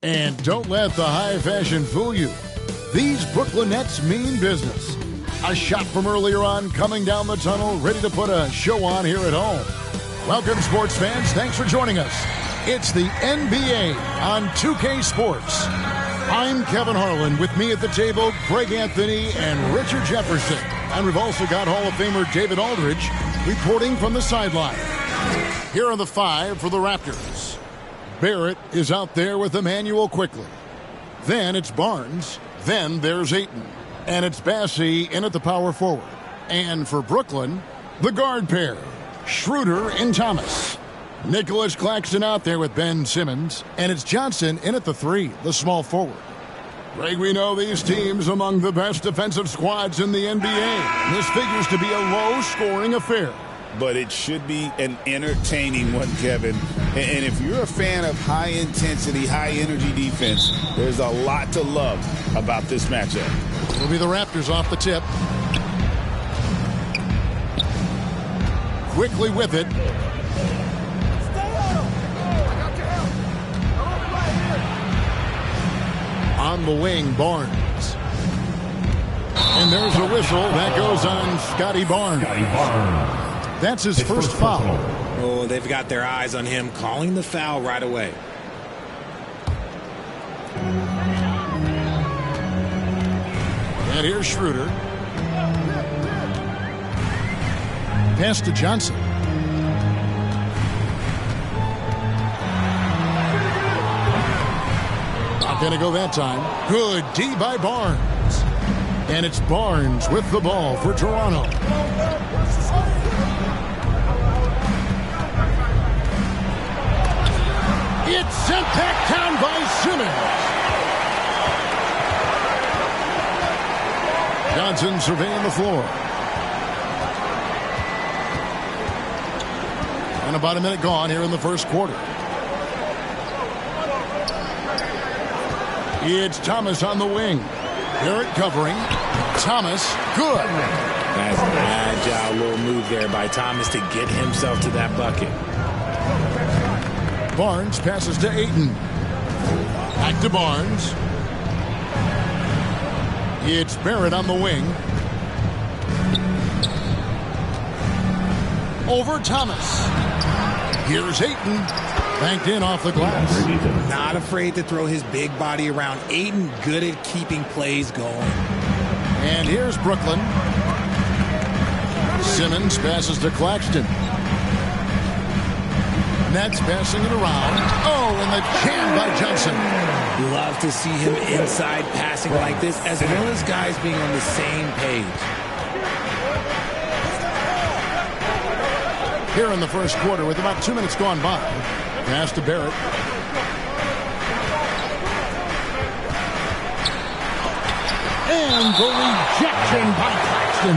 And don't let the high fashion fool you. These Brooklyn Nets mean business. A shot from earlier on coming down the tunnel, ready to put a show on here at home. Welcome, sports fans. Thanks for joining us. It's the NBA on 2K Sports. I'm Kevin Harlan. With me at the table, Greg Anthony and Richard Jefferson. And we've also got Hall of Famer David Aldridge reporting from the sideline. Here are the five for the Raptors. Barrett is out there with Emmanuel quickly. Then it's Barnes. Then there's Ayton. And it's Bassey in at the power forward. And for Brooklyn, the guard pair, Schroeder and Thomas. Nicholas Claxton out there with Ben Simmons. And it's Johnson in at the three, the small forward. Greg, we know these teams among the best defensive squads in the NBA. This figures to be a low-scoring affair. But it should be an entertaining one, Kevin. And if you're a fan of high-intensity, high-energy defense, there's a lot to love about this matchup. It'll be the Raptors off the tip. Quickly with it. On the wing, Barnes. And there's a whistle. That goes on Scotty Barnes. That's his first foul. Oh, they've got their eyes on him, calling the foul right away. And here's Schroeder. Pass to Johnson. Not going to go that time. Good D by Barnes. And it's Barnes with the ball for Toronto. It's sent back down by Simmons. Johnson surveying the floor. And about a minute gone here in the first quarter. It's Thomas on the wing. Barrett covering. Thomas, good. That's an agile little move there by Thomas to get himself to that bucket. Barnes passes to Ayton. Back to Barnes. It's Barrett on the wing. Over Thomas. Here's Ayton. Banked in off the glass. Not afraid to throw his big body around. Ayton good at keeping plays going. And here's Brooklyn. Simmons passes to Claxton. Nets passing it around. Oh, and the jam by Johnson. Love to see him inside passing like this, as well as guys being on the same page. Here in the first quarter with about 2 minutes gone by. Pass to Barrett. And the rejection by Claxton.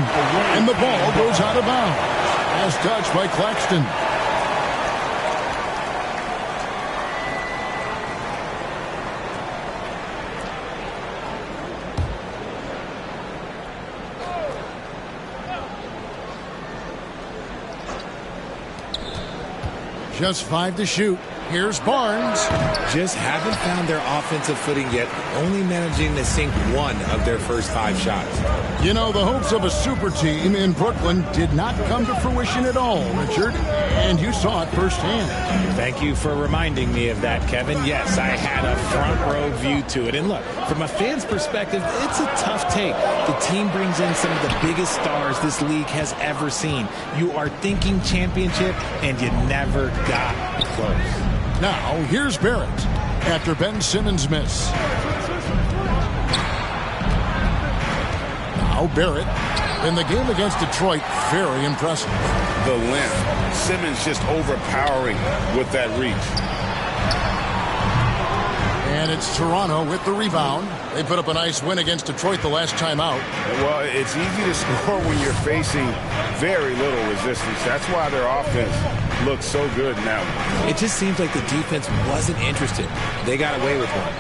And the ball goes out of bounds. As touched by Claxton. Just 5 to shoot. Here's Barnes. Just haven't found their offensive footing yet, only managing to sink one of their first 5 shots. You know, the hopes of a super team in Brooklyn did not come to fruition at all, Richard. And you saw it firsthand. Thank you for reminding me of that, Kevin. Yes, I had a front row view to it. And look, from a fan's perspective, it's a tough take. The team brings in some of the biggest stars this league has ever seen. You are thinking championship, and you never got close. Now, here's Barrett after Ben Simmons' miss. Now Barrett in the game against Detroit, very impressive. The length. Simmons just overpowering with that reach. And it's Toronto with the rebound. They put up a nice win against Detroit the last time out. Well, it's easy to score when you're facing very little resistance. That's why their offense looks so good now. It just seems like the defense wasn't interested. They got away with one.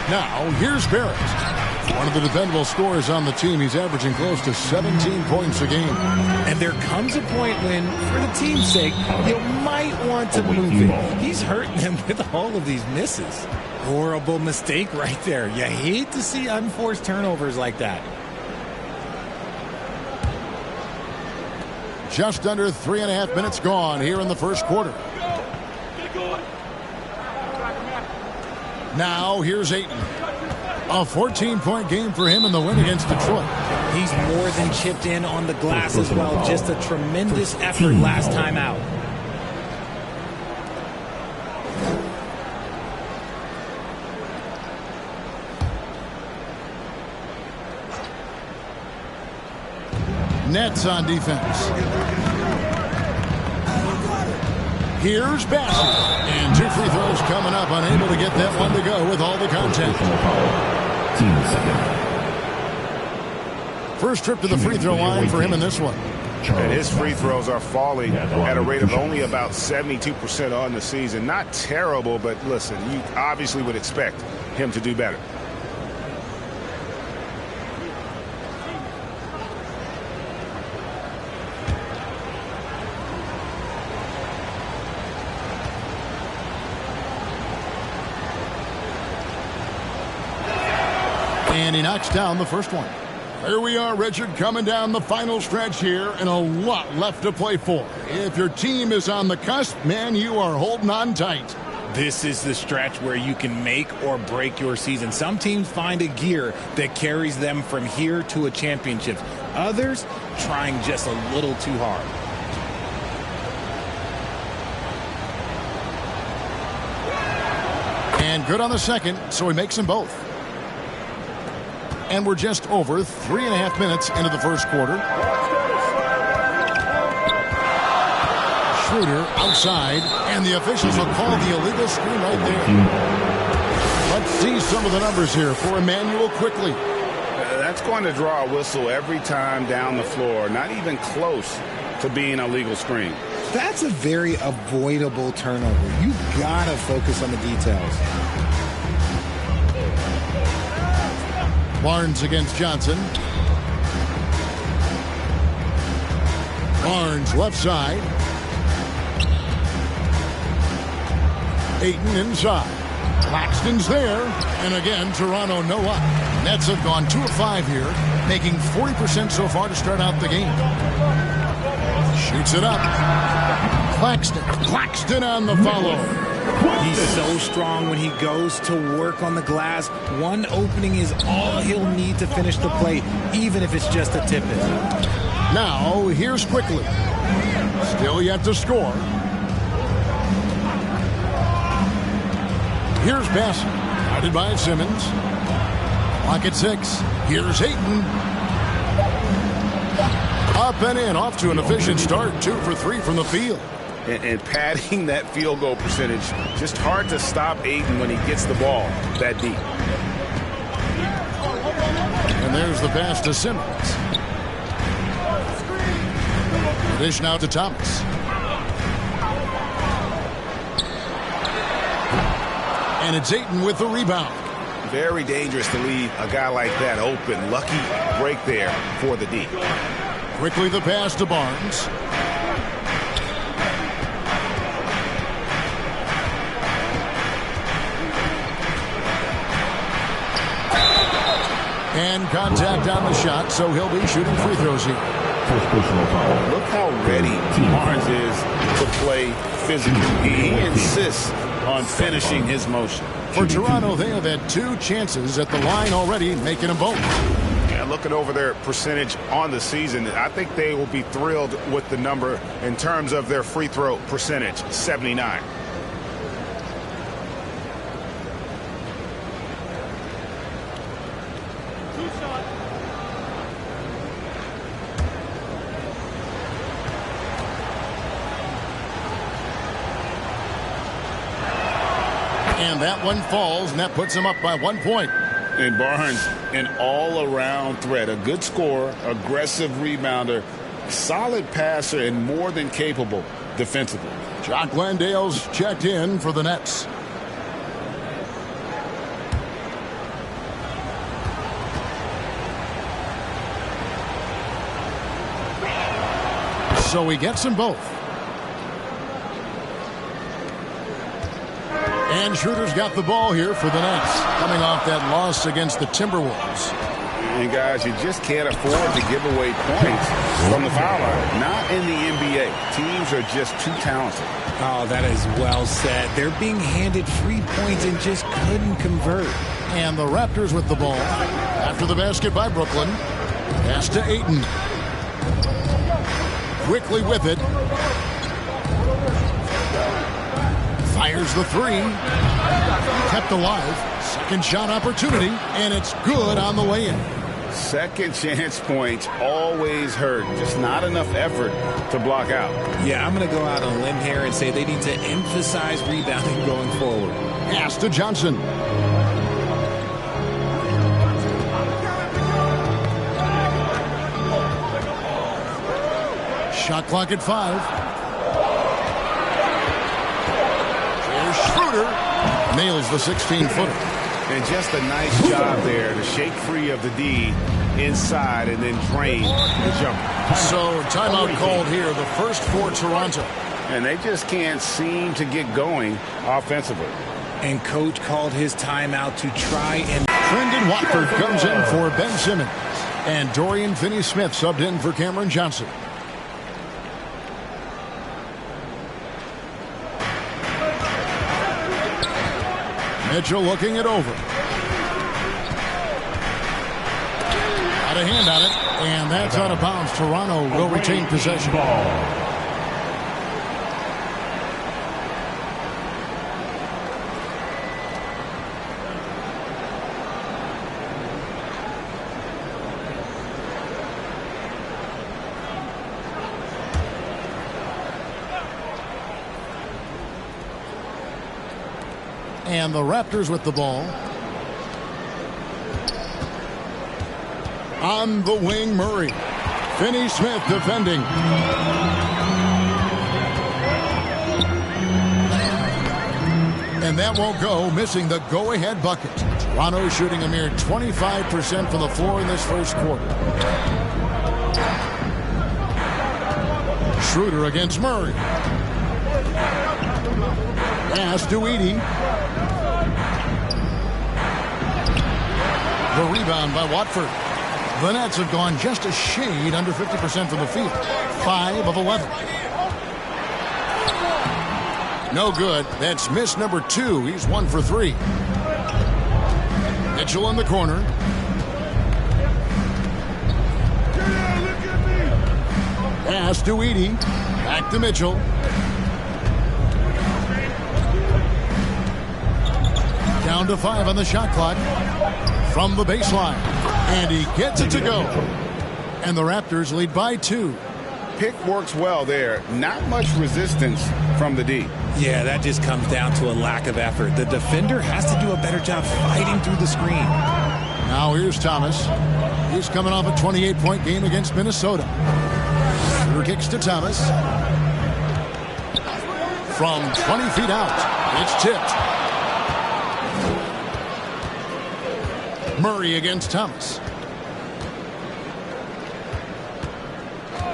Now, here's Barrett. One of the dependable scorers on the team. He's averaging close to 17 points a game. And there comes a point when, for the team's sake, you might want to move it. He's hurting them with all of these misses. Horrible mistake right there. You hate to see unforced turnovers like that. Just under 3.5 minutes gone here in the first quarter. Now here's Ayton. A 14-point game for him in the win against Detroit. He's more than chipped in on the glass as well. Just a tremendous effort last time out. Nets on defense. Here's Bassett. And 2 free throws coming up. Unable to get that one to go with all the contact. First trip to the free throw line for him in this one. And his free throws are falling at a rate of only about 72% on the season. Not terrible, but listen, you obviously would expect him to do better. And he knocks down the first one. Here we are, Richard, coming down the final stretch here, and a lot left to play for. If your team is on the cusp, man, you are holding on tight. This is the stretch where you can make or break your season. Some teams find a gear that carries them from here to a championship. Others trying just a little too hard. And good on the second, so he makes them both. And we're just over 3.5 minutes into the first quarter. Schroeder outside, and the officials will call the illegal screen right there. Let's see some of the numbers here for Emmanuel quickly. That's going to draw a whistle every time down the floor. Not even close to being a legal screen. That's a very avoidable turnover. You gotta focus on the details. Barnes against Johnson. Barnes left side. Ayton inside. Claxton's there. And again, Toronto no up. Nets have gone 2 of 5 here, making 40% so far to start out the game. Shoots it up. Claxton on the follow. He's so strong when he goes to work on the glass. One opening is all he'll need to finish the play, even if it's just a tip-in. Now, here's quickly. Still yet to score. Here's Bassett. Guided by Simmons. Clock at 6. Here's Ayton. Up and in. Off to an efficient start. 2 for 3 from the field. And padding that field goal percentage, just hard to stop Ayton when he gets the ball that deep. And there's the pass to Simmons. Dish now to Thomas. And it's Ayton with the rebound. Very dangerous to leave a guy like that open. Lucky break there for the D. Quickly the pass to Barnes. And contact on the shot, so he'll be shooting free throws here. Look how ready Barnes is to play physically. He insists on finishing his motion. For Toronto, they have had 2 chances at the line already, making them both. Yeah, looking over their percentage on the season, I think they will be thrilled with the number in terms of their free throw percentage, 79. And that one falls, and that puts him up by 1 point. And Barnes, an all-around threat, a good scorer, aggressive rebounder, solid passer, and more than capable defensively. Jock Landale's checked in for the Nets. So he gets them both. And Schroeder's got the ball here for the Nets, coming off that loss against the Timberwolves. And guys, you just can't afford to give away points from the foul line. Not in the NBA. Teams are just too talented. Oh, that is well said. They're being handed free points and just couldn't convert. And the Raptors with the ball. After the basket by Brooklyn. Pass to Ayton. Quickly with it. Fires the three. Kept alive. Second shot opportunity. And it's good on the way in. Second chance points always hurt. Just not enough effort to block out. Yeah, I'm going to go out on a limb here and say they need to emphasize rebounding going forward. Pass to Johnson. Shot clock at 5. Here's Schroeder. Nails the 16-footer. And just a nice job there to shake free of the D inside and then drain the jumper. So timeout called here, the first for Toronto. And they just can't seem to get going offensively. And coach called his timeout to try and... Brendan Watford comes in for Ben Simmons. And Dorian Finney-Smith subbed in for Cameron Johnson. Mitchell looking it over. Got a hand on it, and that's out of bounds. Toronto will retain possession. And the Raptors with the ball. On the wing, Murray. Finney-Smith defending. And that won't go, missing the go-ahead bucket. Toronto shooting a mere 25% from the floor in this first quarter. Schroeder against Murray. Pass to Edey. The rebound by Watford. The Nets have gone just a shade under 50% from the field. 5 of 11. No good. That's miss number 2. He's 1 for 3. Mitchell in the corner. Pass to Edey. Back to Mitchell. Down to 5 on the shot clock. From the baseline. And he gets it to go. And the Raptors lead by 2. Pick works well there. Not much resistance from the D. Yeah, that just comes down to a lack of effort. The defender has to do a better job fighting through the screen. Now here's Thomas. He's coming off a 28-point game against Minnesota. Shooter kicks to Thomas. From 20 feet out, it's tipped. Murray against Thomas.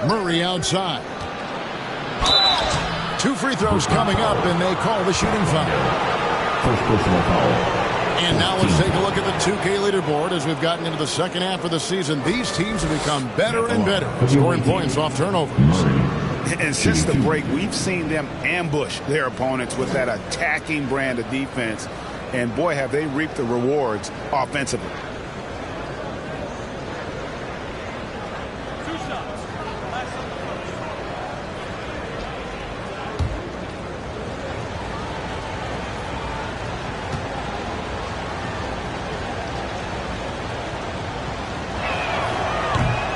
Murray outside. 2 free throws coming up, and they call the shooting foul. First personal foul. And now let's take a look at the 2K leaderboard as we've gotten into the second half of the season. These teams have become better and better, scoring points off turnovers. And since the break, we've seen them ambush their opponents with that attacking brand of defense. And boy, have they reaped the rewards offensively.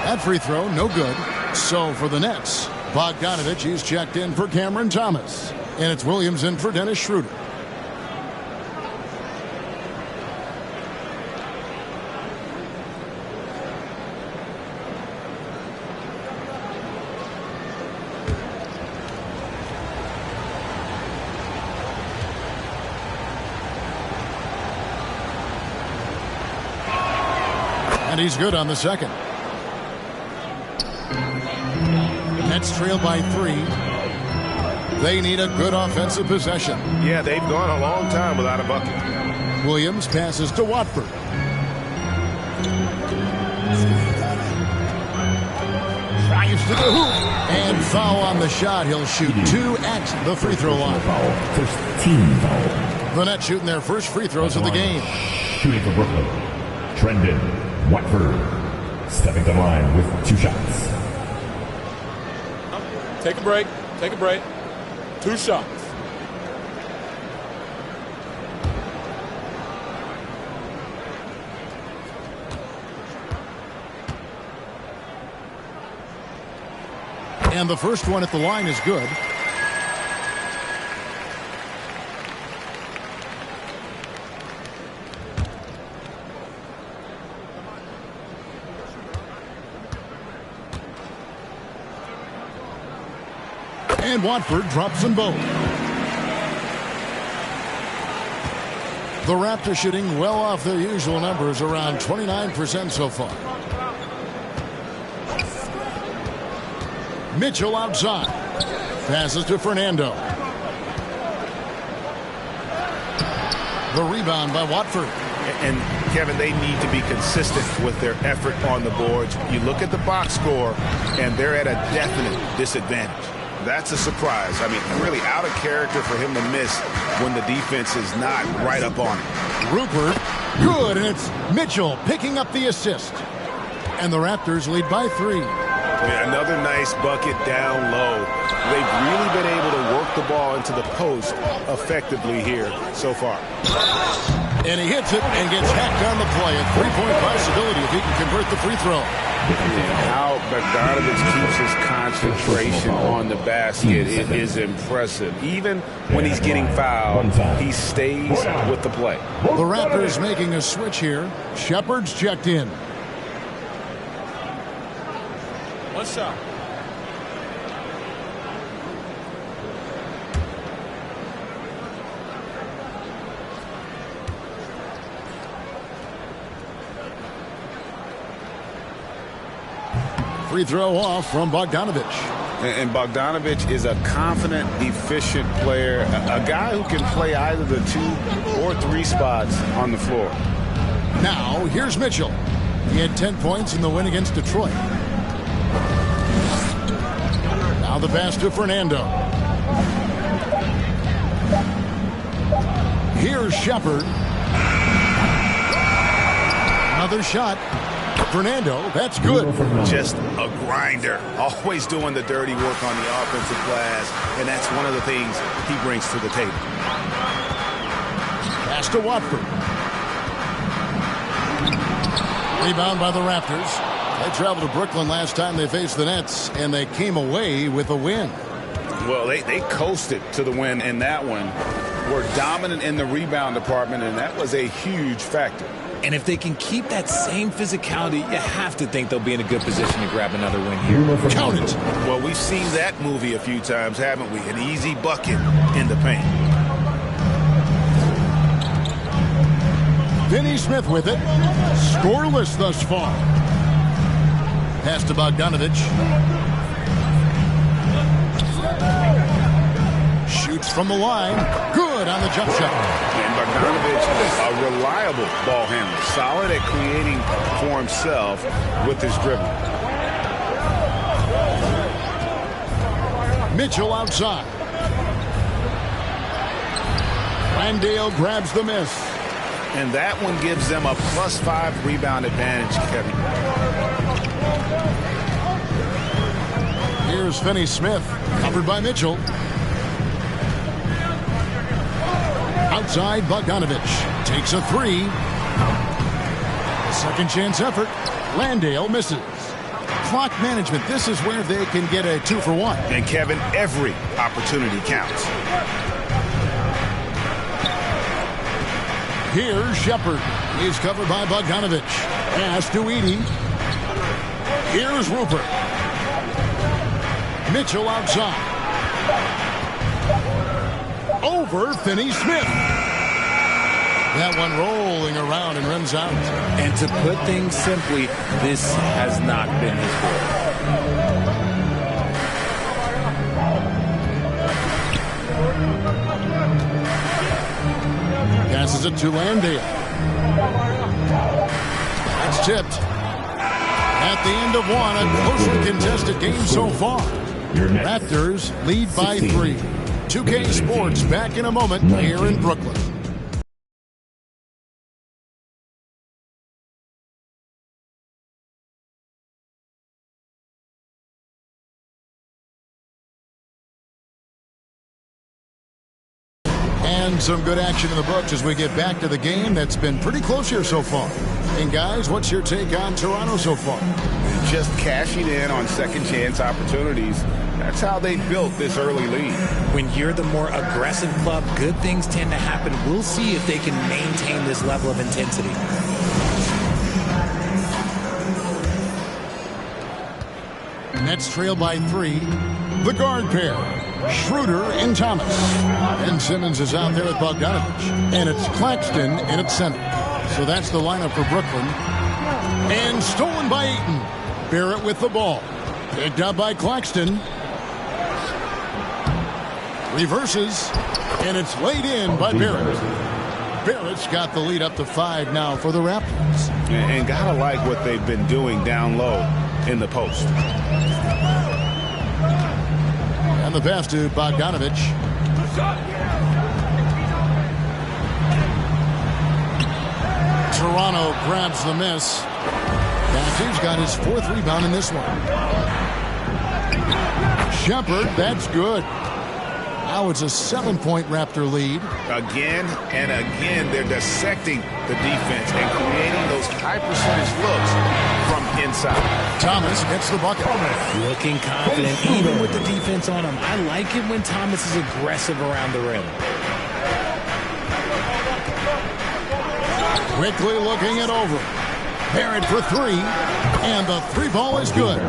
That free throw, no good. So for the Nets, Bogdanovich, he's checked in for Cameron Thomas. And it's Williams in for Dennis Schroeder. And he's good on the second. Nets trail by 3. They need a good offensive possession. Yeah, they've gone a long time without a bucket. Williams passes to Watford. Drives to the hoop. And foul on the shot. He'll shoot 2 at the free throw line. First team foul. The Nets shooting their first free throws of the game. Shooting for Brooklyn, Trendon Watford. Stepping to the line with 2 shots. Take a break. Take a break. 2 shots. And the first one at the line is good. And Watford drops them both. The Raptors shooting well off their usual numbers, around 29% so far. Mitchell outside. Passes to Fernando. The rebound by Watford. And, Kevin, they need to be consistent with their effort on the boards. You look at the box score, and they're at a definite disadvantage. That's a surprise. I mean, really out of character for him to miss when the defense is not right up on him. Rupert, good, and it's Mitchell picking up the assist. And the Raptors lead by 3. Yeah, another nice bucket down low. They've really been able to work the ball into the post effectively here so far. And he hits it and gets hacked on the play. A 3-point possibility if he can convert the free throw. How Bogdanovich keeps his concentration on the basket is impressive. Even when he's getting fouled, he stays with the play. The Raptors making a switch here. Shepard's checked in. 1 shot. Free throw off from Bogdanovich. And Bogdanovich is a confident, efficient player, a guy who can play either the 2 or 3 spots on the floor. Now, here's Mitchell. He had 10 points in the win against Detroit. Now the pass to Fernando. Here's Shepard. Another shot. Fernando, that's good. Just a grinder. Always doing the dirty work on the offensive glass, and that's one of the things he brings to the table. Pass to Watford. Rebound by the Raptors. They traveled to Brooklyn last time they faced the Nets, and they came away with a win. Well, they coasted to the win in that one. Were dominant in the rebound department, and that was a huge factor. And if they can keep that same physicality, you have to think they'll be in a good position to grab another win here. Count it. Well, we've seen that movie a few times, haven't we? An easy bucket in the paint. Finney Smith with it. Scoreless thus far. Pass to Bogdanovich. Shoots from the line. Good on the jump shot. And Bogdanovich is a reliable ball handler. Solid at creating for himself with his dribbling. Mitchell outside. Landale grabs the miss. And that one gives them a +5 rebound advantage, Kevin. Here's Finney Smith, covered by Mitchell. Outside, Bogdanovich takes a 3. A second chance effort. Landale misses. Clock management. This is where they can get a 2 for 1. And Kevin, every opportunity counts. Here's Shepard. He's covered by Bogdanovich. Pass to Edey. Here's Rupert. Mitchell outside. Over Finney Smith. That one rolling around and runs out. And to put things simply, this has not been his it to Landale. That's tipped. At the end of one, a closely contested game so far. Raptors lead by 3. 2K Sports back in a moment here in Brooklyn. And some good action in the books as we get back to the game that's been pretty close here so far. And guys, what's your take on Toronto so far? Just cashing in on second chance opportunities. That's how they built this early lead. When you're the more aggressive club, good things tend to happen. We'll see if they can maintain this level of intensity. Nets trail by 3. The guard pair, Schroeder and Thomas. And Simmons is out there with Bogdanovich. And it's Claxton in at center. So that's the lineup for Brooklyn. And stolen by Ayton. Barrett with the ball. Picked up by Claxton. Reverses. And it's laid in by Barrett. Barrett's got the lead up to 5 now for the Raptors. And gotta like what they've been doing down low in the post. And the pass to Bogdanovich. Toronto grabs the miss. Matthews got his 4th rebound in this one. Shepard, that's good. Now it's a 7-point Raptor lead. Again and again, they're dissecting the defense and creating those high percentage looks from inside. Thomas gets the bucket. Looking confident, even with the defense on him. I like it when Thomas is aggressive around the rim. Quickly looking it over. Barrett for 3. And the 3-ball is good.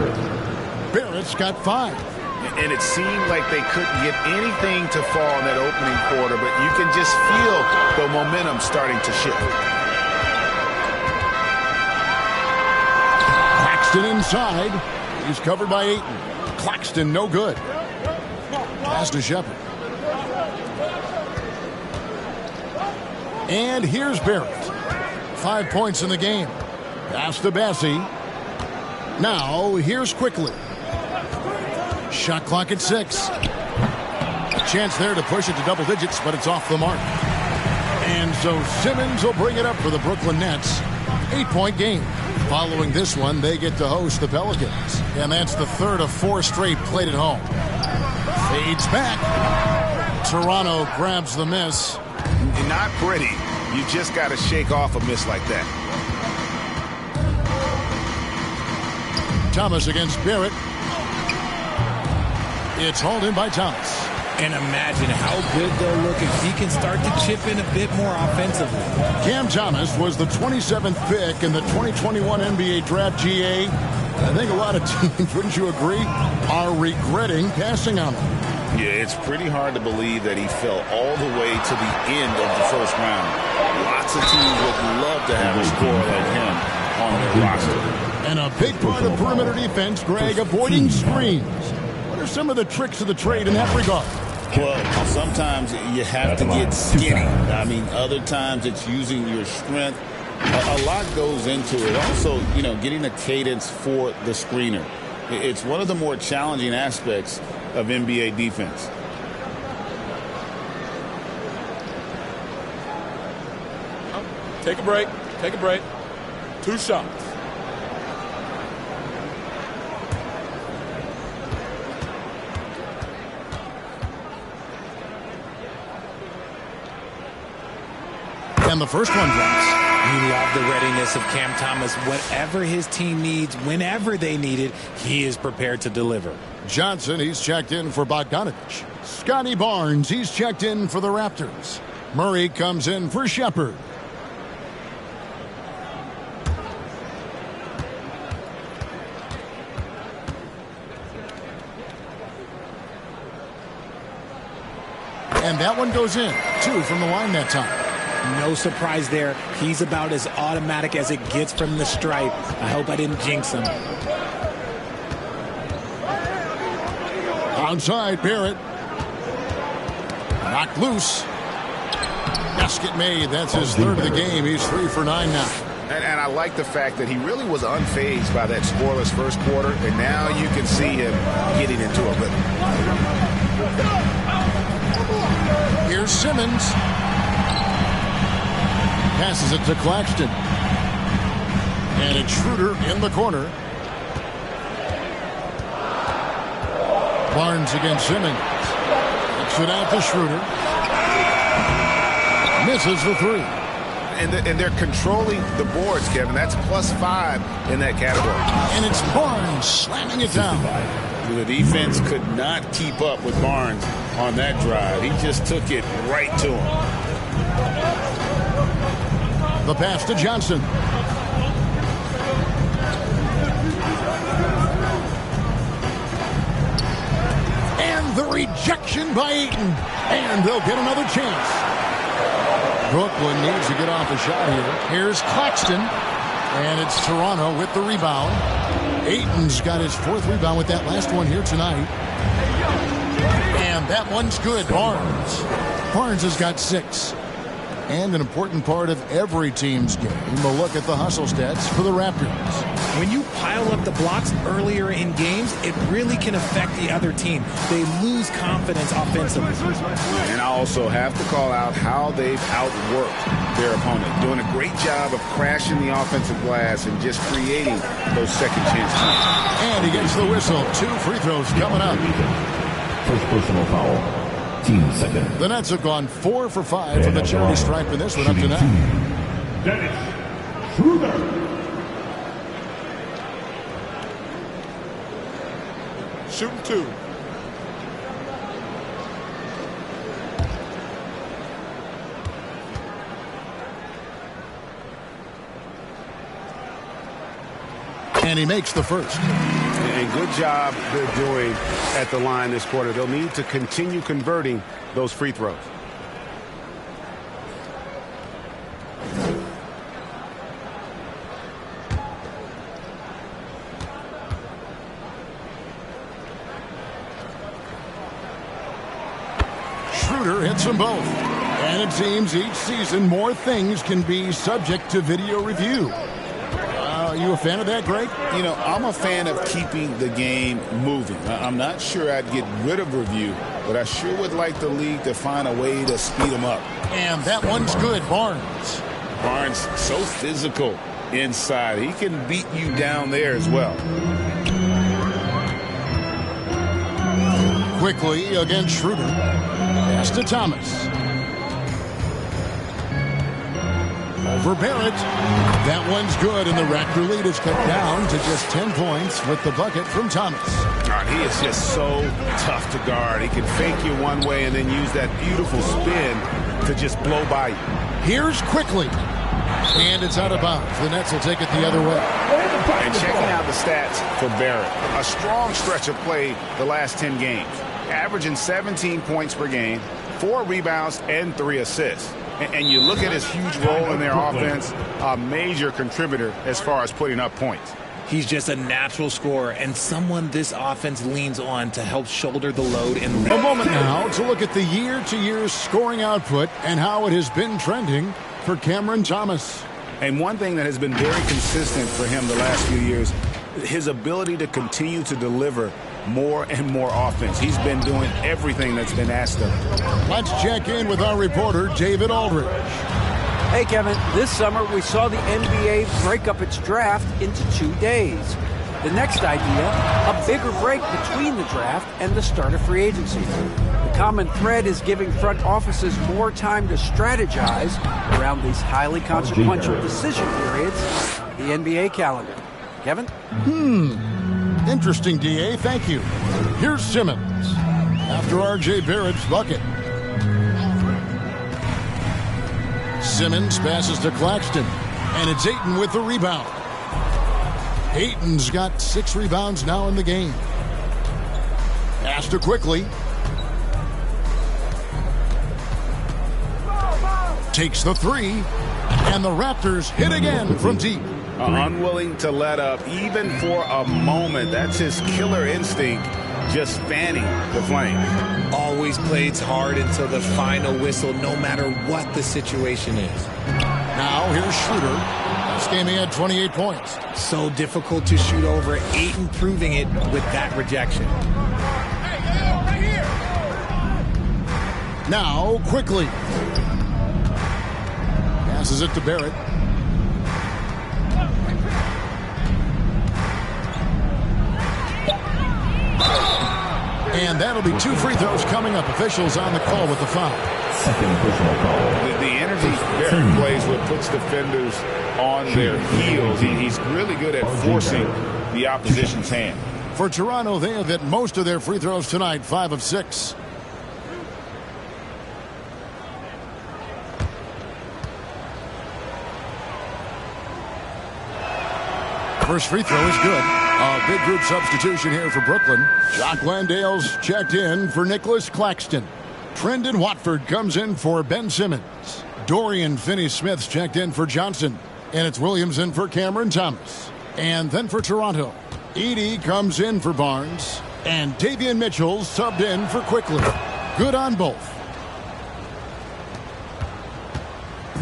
Barrett's got 5. And it seemed like they couldn't get anything to fall in that opening quarter, but you can just feel the momentum starting to shift. Claxton inside. He's covered by Ayton. Claxton no good. Pass to Shepard. And here's Barrett. 5 points in the game. Pass to Bassie. Now here's Quickly. Shot clock at 6. A chance there to push it to double digits, but it's off the mark. And so Simmons will bring it up for the Brooklyn Nets. 8-point game. Following this one, they get to host the Pelicans. And that's the 3rd of 4 straight played at home. Fades back. Toronto grabs the miss. Not pretty. You just got to shake off a miss like that. Thomas against Barrett. It's hauled in by Thomas. And imagine how good they'll look if he can start to chip in a bit more offensively. Cam Thomas was the 27th pick in the 2021 NBA Draft GA. I think a lot of teams, wouldn't you agree, are regretting passing on him. Yeah, it's pretty hard to believe that he fell all the way to the end of the first round. Lots of teams would love to have a scorer like him on their roster. And a big part of perimeter defense, Greg, avoiding screens. What are some of the tricks of the trade in that regard? Well, sometimes you have to get skinny. I mean, other times it's using your strength. A lot goes into it. Also, you know, getting a cadence for the screener. It's one of the more challenging aspects of NBA defense. Take a break. Take a break. 2 shots. And the first one drops. You love the readiness of Cam Thomas. Whatever his team needs, whenever they need it, he is prepared to deliver. Johnson, he's checked in for Bogdanovich. Scotty Barnes, he's checked in for the Raptors. Murray comes in for Shepard. And that one goes in. 2 from the line that time. No surprise there. He's about as automatic as it gets from the stripe. I hope I didn't jinx him. Outside, Barrett. Knocked loose. Basket made. That's his third of the game. He's 3 for 9 now. And I like the fact that he really was unfazed by that scoreless first quarter, and now you can see him getting into a rhythm. Here's Simmons. Passes it to Claxton. And it's Schroeder in the corner. Barnes against Simmons. Kicks it out to Schroeder. Misses the three. And they're controlling the boards, Kevin. That's +5 in that category. And it's Barnes slamming it down. The defense could not keep up with Barnes on that drive. He just took it right to him. The pass to Johnson. And the rejection by Ayton. And they'll get another chance. Brooklyn needs to get off a shot here. Here's Claxton. And it's Toronto with the rebound. Ayton's got his 4th rebound with that last one here tonight. And that one's good. Barnes has got 6. And an important part of every team's game, a look at the hustle stats for the Raptors. When you pile up the blocks earlier in games, it really can affect the other team. They lose confidence offensively. And I also have to call out how they've outworked their opponent, doing a great job of crashing the offensive glass and just creating those second chance points. And he gets the whistle. 2 free throws coming up. First personal foul. Team second. The Nets have gone 4 for 5 from the charity stripe in this one up to now. Dennis Schroeder. Shooting 2. And he makes the first. And good job they're doing at the line this quarter. They'll need to continue converting those free throws. Schroeder hits them both. And it seems each season more things can be subject to video review. Are you a fan of that, Greg? You know, I'm a fan of keeping the game moving. I'm not sure I'd get rid of review, but I sure would like the league to find a way to speed them up. And that one's good. Barnes so physical inside. He can beat you down there as well. Quickly against Schroeder. Pass to Thomas. Over Barrett. That one's good, and the Raptor lead is cut down to just 10 points with the bucket from Thomas. God, he is just so tough to guard. He can fake you one way and then use that beautiful spin to just blow by you. Here's Quickly. And it's out of bounds. The Nets will take it the other way. And checking out the stats for Barrett. A strong stretch of play the last 10 games. Averaging 17 points per game, 4 rebounds, and 3 assists. And you look at his huge role in their offense, a major contributor as far as putting up points. He's just a natural scorer and someone this offense leans on to help shoulder the load. A moment now to look at the year-to-year scoring output and how it has been trending for Cameron Thomas. And one thing that has been very consistent for him the last few years, his ability to continue to deliver more and more offense. He's been doing everything that's been asked of him. Let's check in with our reporter, David Aldridge. Hey, Kevin. This summer, we saw the NBA break up its draft into 2 days. The next idea, a bigger break between the draft and the start of free agency. The common thread is giving front offices more time to strategize around these highly consequential decision periods, the NBA calendar. Kevin? Interesting, D.A. Thank you. Here's Simmons after R.J. Barrett's bucket. Simmons passes to Claxton, and it's Ayton with the rebound. Ayton's got 6 rebounds now in the game. Pass to Quickly. Takes the 3, and the Raptors hit again from deep. Unwilling to let up even for a moment. That's his killer instinct just fanning the flame. Always plays hard until the final whistle, no matter what the situation is. Now here's Schroeder. This game he had 28 points. So difficult to shoot over. Ayton proving it with that rejection. Right here. Now quickly. Passes it to Barrett. And that'll be 2 free throws coming up. Officials on the call with the foul. Second personal foul. The energy Barrett plays with puts defenders on their heels. He's really good at forcing the opposition's hand. For Toronto, they have hit most of their free throws tonight, 5 of 6. First free throw is good. A big group substitution here for Brooklyn. Jock Landale's checked in for Nicholas Claxton. Trendon Watford comes in for Ben Simmons. Dorian Finney-Smith's checked in for Johnson. And it's Williams in for Cameron Thomas. And then for Toronto, Edey comes in for Barnes. And Davion Mitchell subbed in for Quickly. Good on both.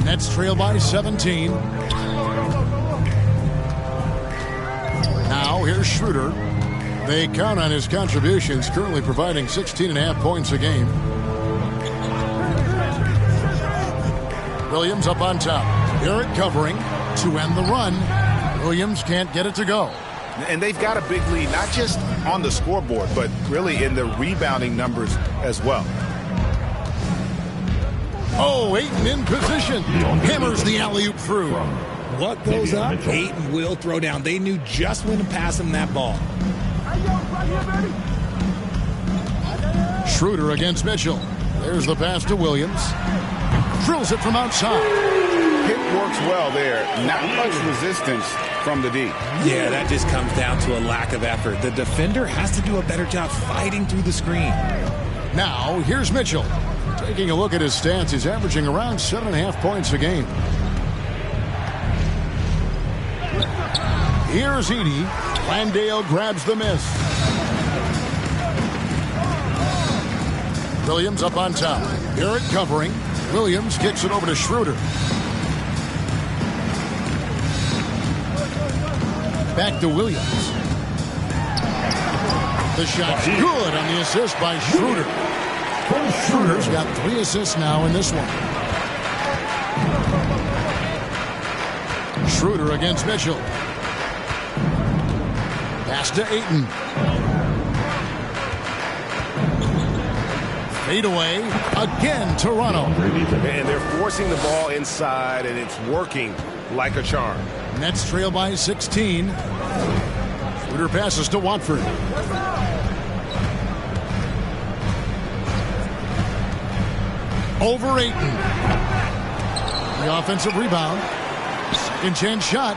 Nets trail by 17. Now here's Schroeder. They count on his contributions, currently providing 16.5 points a game. Williams up on top. Barrett covering to end the run. Williams can't get it to go. And they've got a big lead, not just on the scoreboard, but really in the rebounding numbers as well. Oh, Ayton in position. Hammers the alley-oop through. What goes up, Ayton will throw down. They knew just when to pass him that ball. Schroeder against Mitchell. There's the pass to Williams. Drills it from outside. It works well there. Not much resistance from the D. Yeah, that just comes down to a lack of effort. The defender has to do a better job fighting through the screen. Now, here's Mitchell. Taking a look at his stats, he's averaging around 7.5 points a game. Here's Edey. Landale grabs the miss. Williams up on top. Barrett covering. Williams kicks it over to Schroeder. Back to Williams. The shot's good on the assist by Schroeder. Schroeder's got 3 assists now in this one. Schroeder against Mitchell. Pass to Ayton. Fade away. Again, Toronto. And they're forcing the ball inside, and it's working like a charm. Nets trail by 16. Schroeder passes to Watford. Over Ayton. The offensive rebound. Second chance shot.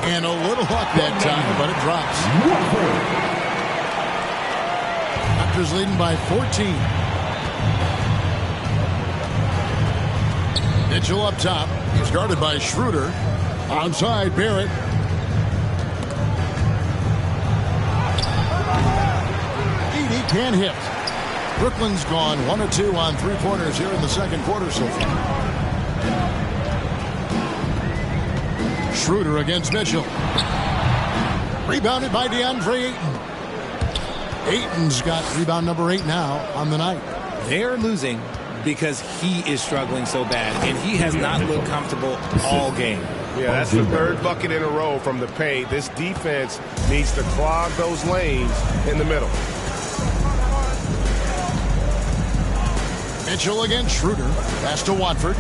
And a little luck that time, but it drops. Raptors leading by 14. Mitchell up top. He's guarded by Schroeder. Onside, Barrett. Edey can't hit. Brooklyn's gone 1 of 2 on 3-pointers here in the second quarter so far. Schroeder against Mitchell. Rebounded by DeAndre Ayton. Ayton's got rebound number 8 now on the night. They're losing because he is struggling so bad, and he has not looked comfortable all game. Yeah, that's the 3rd bucket in a row from the paint. This defense needs to clog those lanes in the middle. Mitchell against Schroeder. Pass to Watford.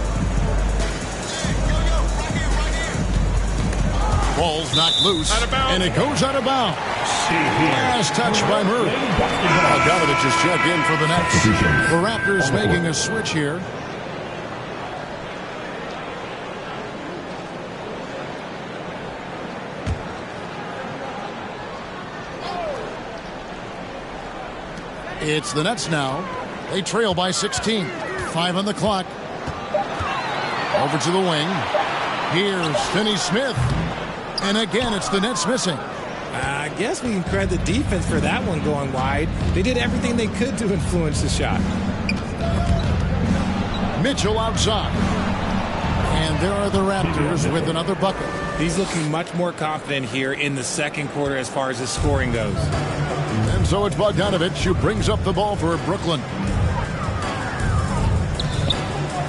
Ball's knocked loose, and it goes out of bounds. Last touch by Murray. Bogdanovich is checked in for the Nets. The Raptors making a switch here. It's the Nets now. They trail by 16. 5 on the clock. Over to the wing. Here's Finney-Smith. And again, it's the Nets missing. guess we can credit the defense for that one going wide. They did everything they could to influence the shot. Mitchell outside. And there are the Raptors with another bucket. He's looking much more confident here in the second quarter as far as his scoring goes. And so it's Bogdanovich who brings up the ball for Brooklyn.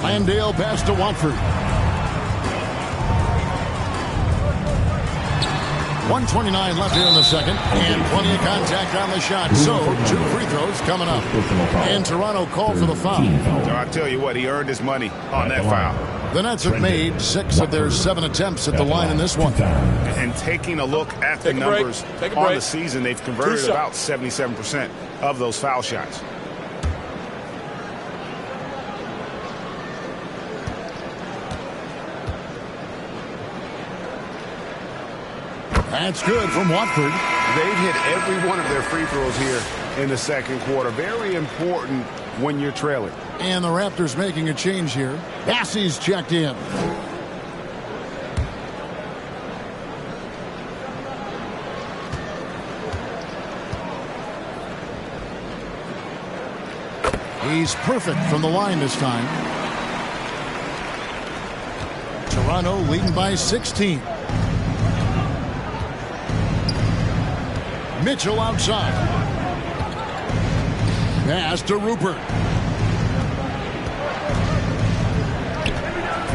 Landale pass to Watford. 1:29 left here in the second, and plenty of contact on the shot. So 2 free throws coming up. And Toronto called for the foul. So I tell you what, he earned his money on that foul. The Nets have made 6 of their 7 attempts at the line in this one. And taking a look at the numbers on the season, they've converted about 77% of those foul shots. That's good from Watford. They've hit every one of their free throws here in the second quarter. Very important when you're trailing. And the Raptors making a change here. Bassey's checked in. He's perfect from the line this time. Toronto leading by 16. Mitchell outside. Pass to Rupert.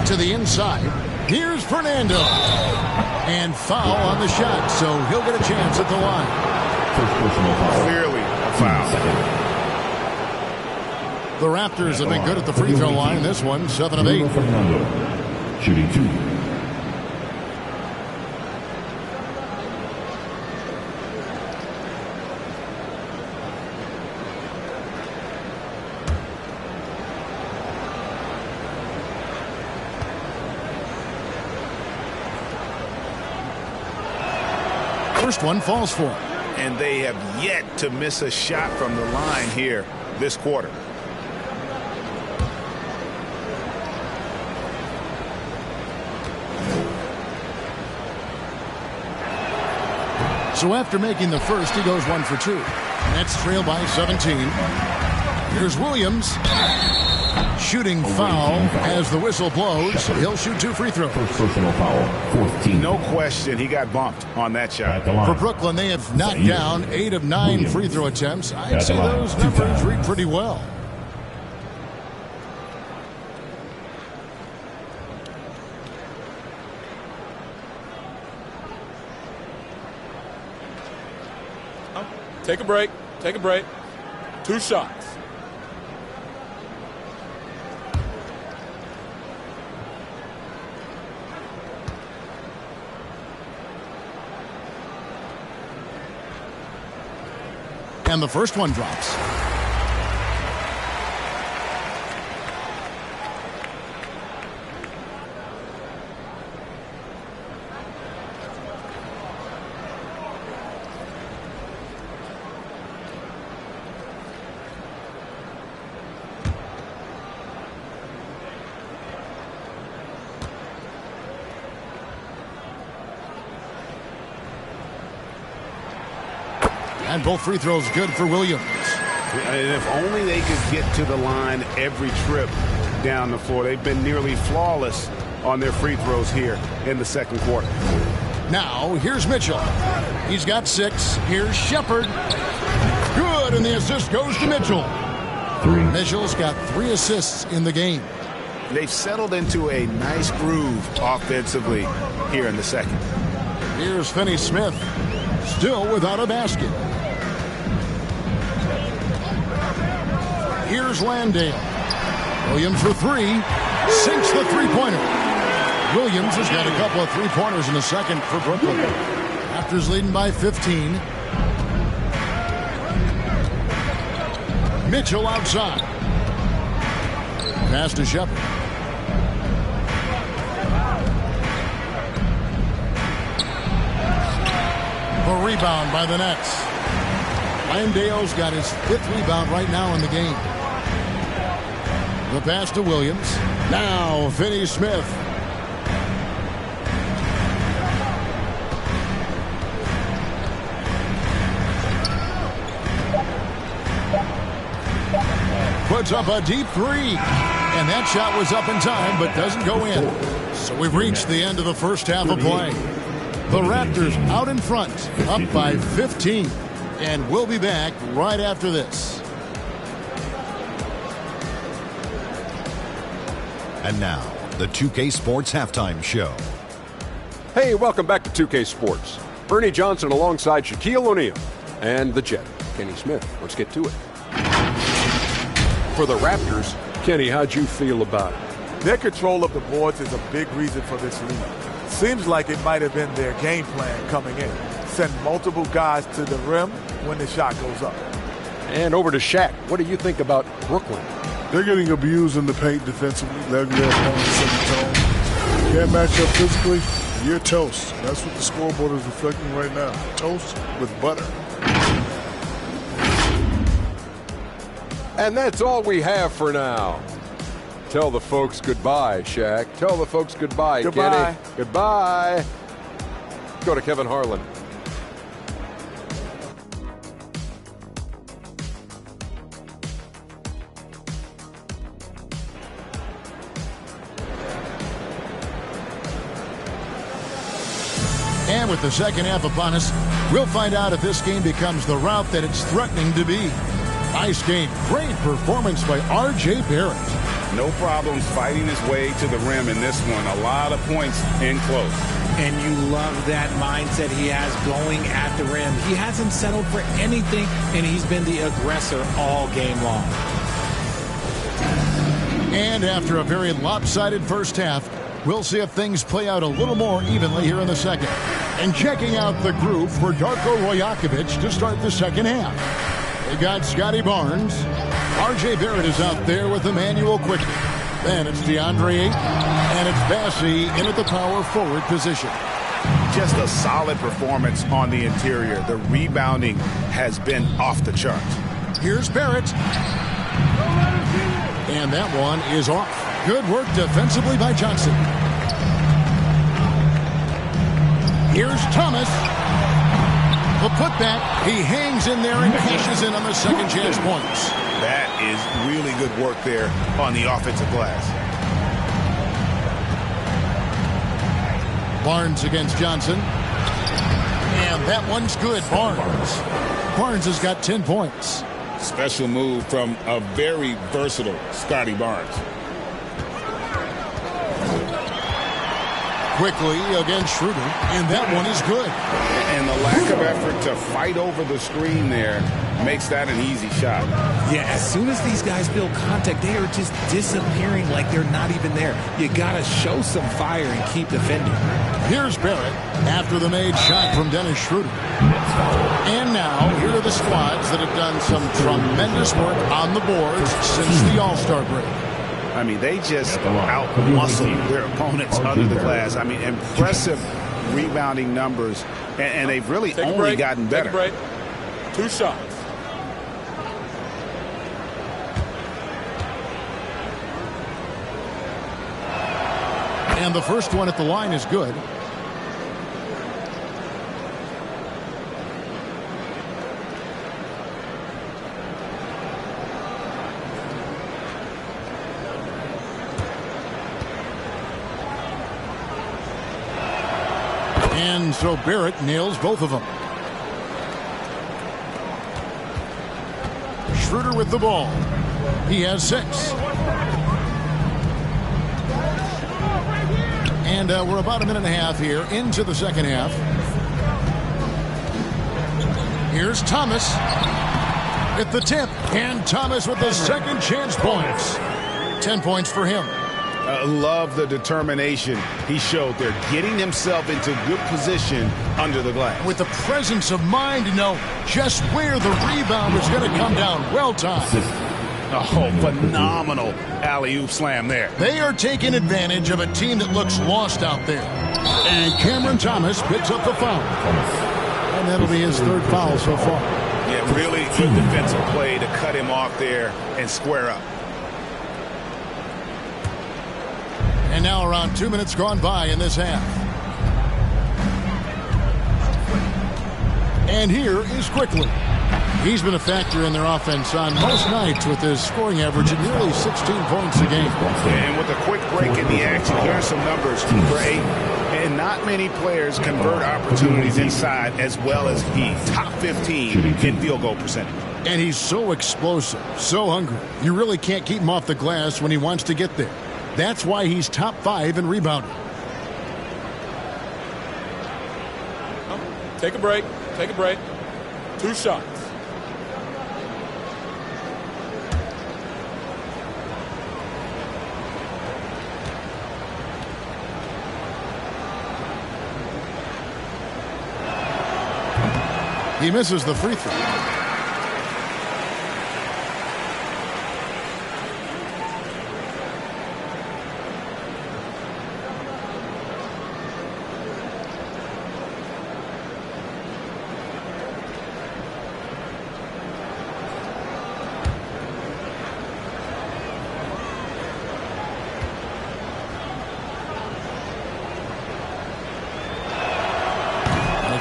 To the inside. Here's Fernando. And foul on the shot, so he'll get a chance at the line. Clearly a foul. The Raptors have been good at the free throw line. This one, 7 of 8. Fernando, shooting 2. First one falls for him. And they have yet to miss a shot from the line here this quarter. So after making the first, he goes 1 for 2. Nets trail by 17. Here's Williams. Shooting foul as the whistle blows. He'll shoot 2 free throws. First personal foul, 14. No question he got bumped on that shot. For Brooklyn, they have knocked down 8 of 9 free throw attempts. I'd say those numbers read pretty well. Take a break. Take a break. 2 shots. And the first one drops. And both free throws good for Williams. And if only they could get to the line every trip down the floor. They've been nearly flawless on their free throws here in the second quarter. Now, here's Mitchell. He's got 6. Here's Shepard. Good, and the assist goes to Mitchell. 3. Mitchell's got 3 assists in the game. They've settled into a nice groove offensively here in the second. Here's Finney-Smith, still without a basket. Here's Landale. Williams for 3. Sinks the three-pointer. Williams has got a couple of three-pointers in the second for Brooklyn. Raptors leading by 15. Mitchell outside. Pass to Shepard. A rebound by the Nets. Landale's got his 5th rebound right now in the game. The pass to Williams. Now Finney-Smith. puts up a deep three. And that shot was up in time, but doesn't go in. So we've reached the end of the first half of play. The Raptors out in front, up by 15. And we'll be back right after this. And now, the 2K Sports Halftime Show. Hey, welcome back to 2K Sports. Ernie Johnson alongside Shaquille O'Neal and the Jet, Kenny Smith. Let's get to it. For the Raptors, Kenny, how'd you feel about it? Their control of the boards is a big reason for this lead. Seems like it might have been their game plan coming in. Send multiple guys to the rim when the shot goes up. And over to Shaq. What do you think about Brooklyn? They're getting abused in the paint defensively, letting their opponents set the tone. Can't match up physically, you're toast. That's what the scoreboard is reflecting right now. Toast with butter. And that's all we have for now. Tell the folks goodbye, Shaq. Tell the folks goodbye, Goodbye. Kenny. Goodbye. Go to Kevin Harlan. And with the second half upon us, we'll find out if this game becomes the rout that it's threatening to be. Nice game. Great performance by R.J. Barrett. No problems fighting his way to the rim in this one. A lot of points in close. And you love that mindset he has going at the rim. He hasn't settled for anything, and he's been the aggressor all game long. And after a very lopsided first half, we'll see if things play out a little more evenly here in the second. And checking out the group for Darko Rajakovic to start the second half. They got Scotty Barnes. R.J. Barrett is out there with Emmanuel Quickly. Then it's DeAndre Ayton, and it's Bassey in at the power forward position. Just a solid performance on the interior. The rebounding has been off the charts. Here's Barrett. And that one is off. Good work defensively by Johnson. Here's Thomas. The putback. He hangs in there and cashes in on the second chance points. That is really good work there on the offensive glass. Barnes against Johnson. And that one's good. Barnes has got 10 points. Special move from a very versatile Scotty Barnes. Quickly against Schroeder, and that one is good. And the lack of effort to fight over the screen there makes that an easy shot. Yeah, as soon as these guys build contact, they are just disappearing like they're not even there. You got to show some fire and keep defending. Here's Barrett after the made shot from Dennis Schroeder. And now, here are the squads that have done some tremendous work on the boards since the All-Star break. I mean, they just out-muscled their opponents under the glass. I mean, impressive rebounding numbers, and they've really only gotten better. Take a break. 2 shots. And the first one at the line is good. And so Barrett nails both of them. Schroeder with the ball. He has 6. And we're about a minute and a half here into the second half. Here's Thomas at the tip. And Thomas with the second chance points. 10 points for him. Love the determination he showed there, getting himself into good position under the glass. With the presence of mind to know just where the rebound was going to come down. Well timed. Oh, phenomenal alley-oop slam there. They are taking advantage of a team that looks lost out there. And Cameron Thomas picks up the foul. And that'll be his 3rd foul so far. Yeah, really good defensive play to cut him off there and square up. And now around 2 minutes gone by in this half. And here is Quickly. He's been a factor in their offense on most nights with his scoring average at nearly 16 points a game. And with a quick break in the action, here are some numbers for Ayton. And not many players convert opportunities inside as well as he. Top 15 in field goal percentage. And he's so explosive, so hungry. You really can't keep him off the glass when he wants to get there. That's why he's top 5 in rebounding. Take a break. Take a break. 2 shots. He misses the free throw.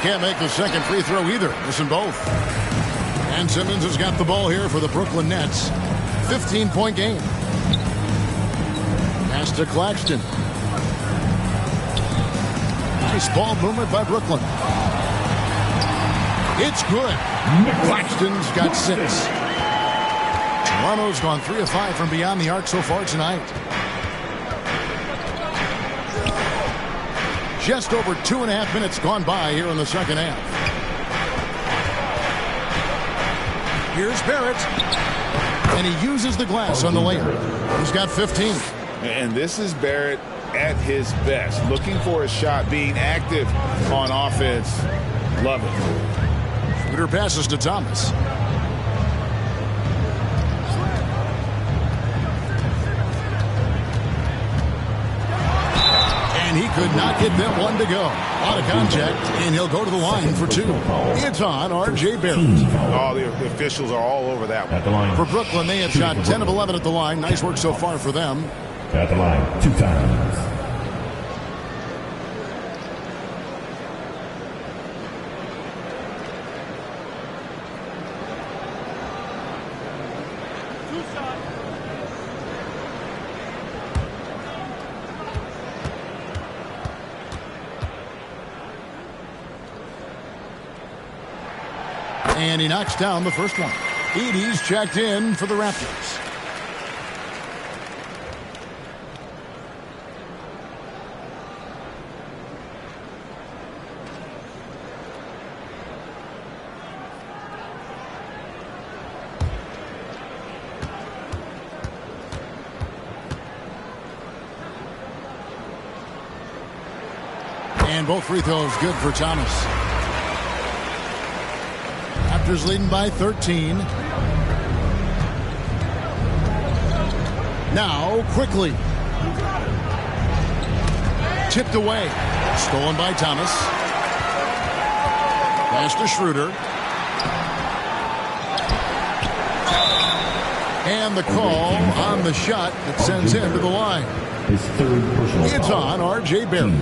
Can't make the second free throw either. Missing both. And Simmons has got the ball here for the Brooklyn Nets. 15-point game. Pass to Claxton. Nice ball movement by Brooklyn. It's good. Claxton's got 6. Toronto's gone 3 of 5 from beyond the arc so far tonight. Just over 2.5 minutes gone by here in the second half. Here's Barrett. And he uses the glass on the layup. He's got 15. And this is Barrett at his best. Looking for a shot, being active on offense. Love it. Schroeder passes to Thomas. And he could not get them one to go. Out of contact, and he'll go to the line for 2. It's on R.J. Barrett. Oh, the officials are all over that one. At the line. For Brooklyn, they have shot 10 of 11 at the line. Nice work so far for them. At the line 2 times. And he knocks down the first one. Edey's checked in for the Raptors. And both free throws good for Thomas. Raptors leading by 13. Now, quickly. Tipped away. Stolen by Thomas. Pass to Schroeder. And the call on the shot that sends him to the line. His third personal It's foul. on R.J. Barrett.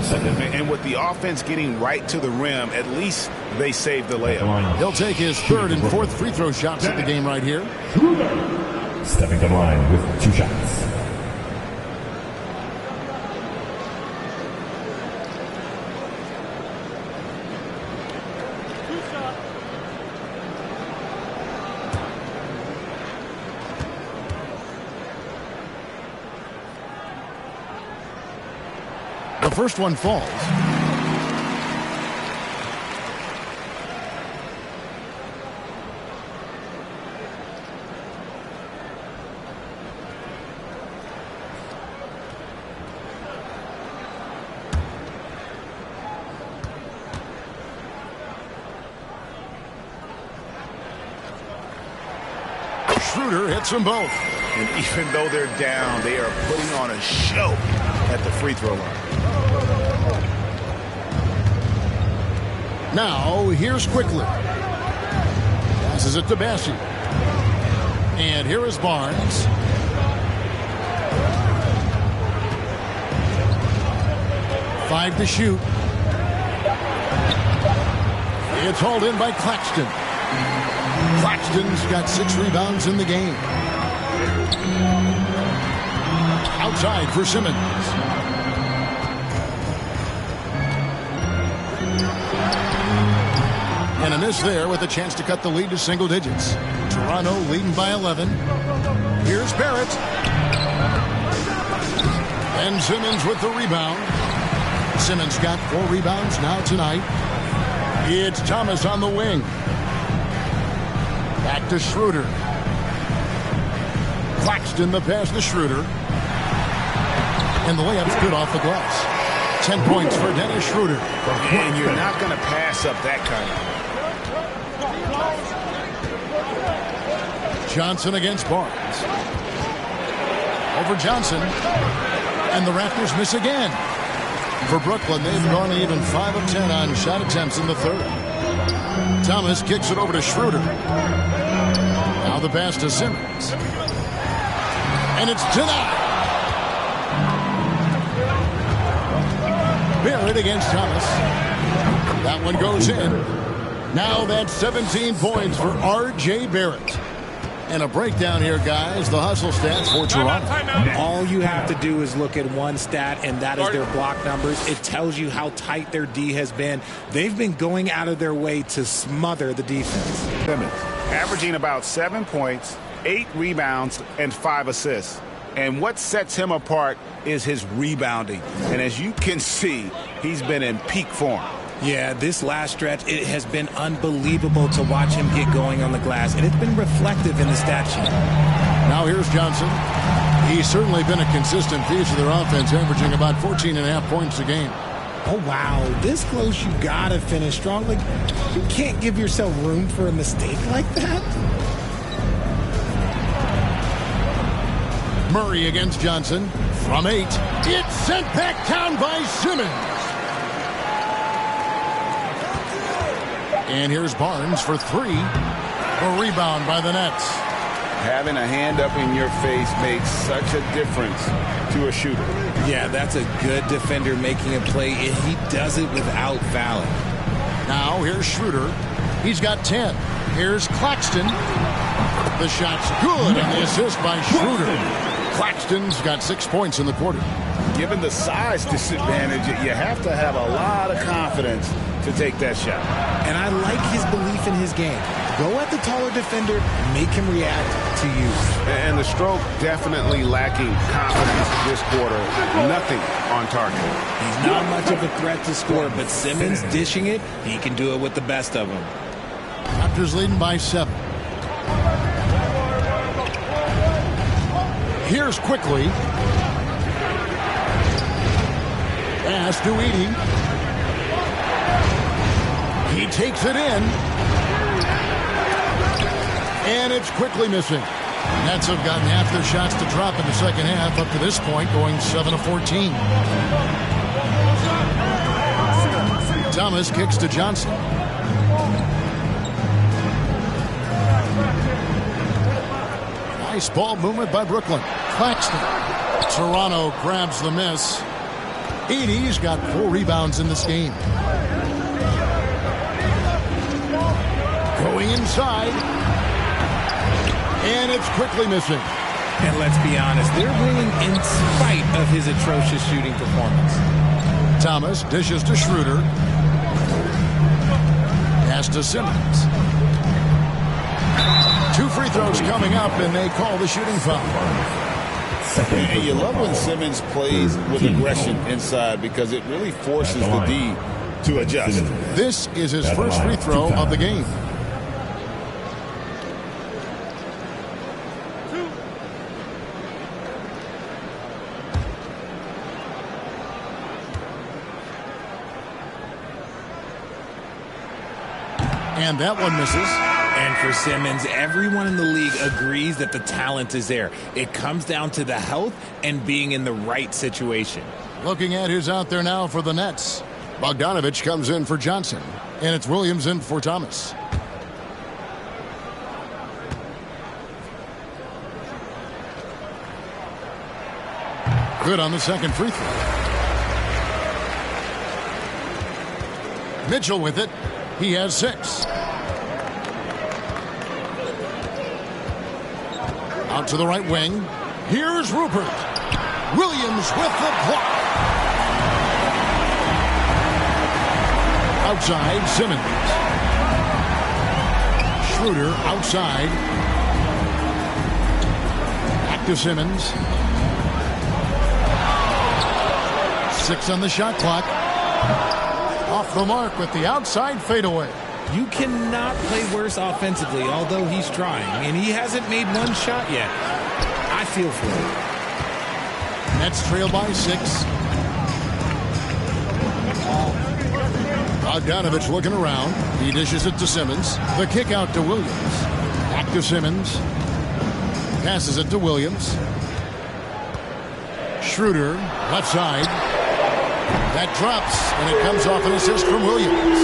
And with the offense getting right to the rim, at least they saved the layup. He'll take his third and fourth free throw shots at the game right here. Stepping to the line with 2 shots. The first one falls. Schroeder hits them both. And even though they're down, they are putting on a show at the free throw line. Now, here's quickly. Passes it to Bassey. And here is Barnes. Five to shoot. It's hauled in by Claxton. Claxton's got 6 rebounds in the game. Outside for Simmons. And a miss there with a chance to cut the lead to single digits. Toronto leading by 11. Here's Barrett. And Simmons with the rebound. Simmons got 4 rebounds now tonight. It's Thomas on the wing. Back to Schroeder. Claxton the pass to Schroeder. And the layup's good off the glass. 10 points for Dennis Schroeder. And you're not going to pass up that kind of. Johnson against Barnes. Over Johnson. And the Raptors miss again. For Brooklyn, they've gone even 5 of 10 on shot attempts in the third. Thomas kicks it over to Schroeder. Now the pass to Simmons. And it's denied. Barrett against Thomas. That one goes in. Now that's 17 points for R.J. Barrett. And a breakdown here, guys. The hustle stats for Toronto. All you have to do is look at one stat, and that is their block numbers. It tells you how tight their D has been. They've been going out of their way to smother the defense. Simmons, averaging about 7 points, 8 rebounds, and 5 assists. And what sets him apart is his rebounding. And as you can see, he's been in peak form. Yeah, this last stretch, it has been unbelievable to watch him get going on the glass, and it's been reflective in the stat sheet. Now here's Johnson. He's certainly been a consistent piece of their offense, averaging about 14.5 points a game. Oh, wow. This close, you got to finish strong. Like, you can't give yourself room for a mistake like that. Murray against Johnson. From 8. It's sent back down by Simmons. And here's Barnes for 3. A rebound by the Nets. Having a hand up in your face makes such a difference to a shooter. Yeah, that's a good defender making a play, and he does it without fouling. Now here's Schroeder. He's got 10. Here's Claxton. The shot's good, and the assist by Schroeder. Claxton's got 6 points in the quarter. Given the size disadvantage, you have to have a lot of confidence to take that shot. And I like his belief in his game. Go at the taller defender, make him react to you. And the stroke definitely lacking confidence this quarter. Nothing on target. He's not much of a threat to score, but Simmons dishing it, he can do it with the best of them. Raptors leading by 7. Here's quickly. Pass to Edey. He takes it in. And it's quickly missing. Nets have gotten half their shots to drop in the second half up to this point, going 7 of 14. Thomas kicks to Johnson. Nice ball movement by Brooklyn. Claxton. Toronto grabs the miss. Edey's got 4 rebounds in this game. Going inside. And it's quickly missing. And let's be honest, they're winning in spite of his atrocious shooting performance. Thomas dishes to Schroeder. Pass to Simmons. 2 free throws coming up, and they call the shooting foul. And you love when Simmons plays with aggression inside because it really forces the D to adjust. This is his first free throw of the game. And that one misses. And for Simmons, everyone in the league agrees that the talent is there. It comes down to the health and being in the right situation. Looking at who's out there now for the Nets. Bogdanovich comes in for Johnson. And it's Williams in for Thomas. Good on the second free throw. Mitchell with it. He has 6. to the right wing. Here's Rupert. Williams with the block. Outside, Simmons. Schroeder outside. Back to Simmons. 6 on the shot clock. Off the mark with the outside fadeaway. You cannot play worse offensively, although he's trying, and he hasn't made one shot yet. I feel for him. Nets trail by 6. Bogdanovich looking around. He dishes it to Simmons. The kick out to Williams. Back to Simmons. Passes it to Williams. Schroeder, left side. That drops, and it comes off an assist from Williams.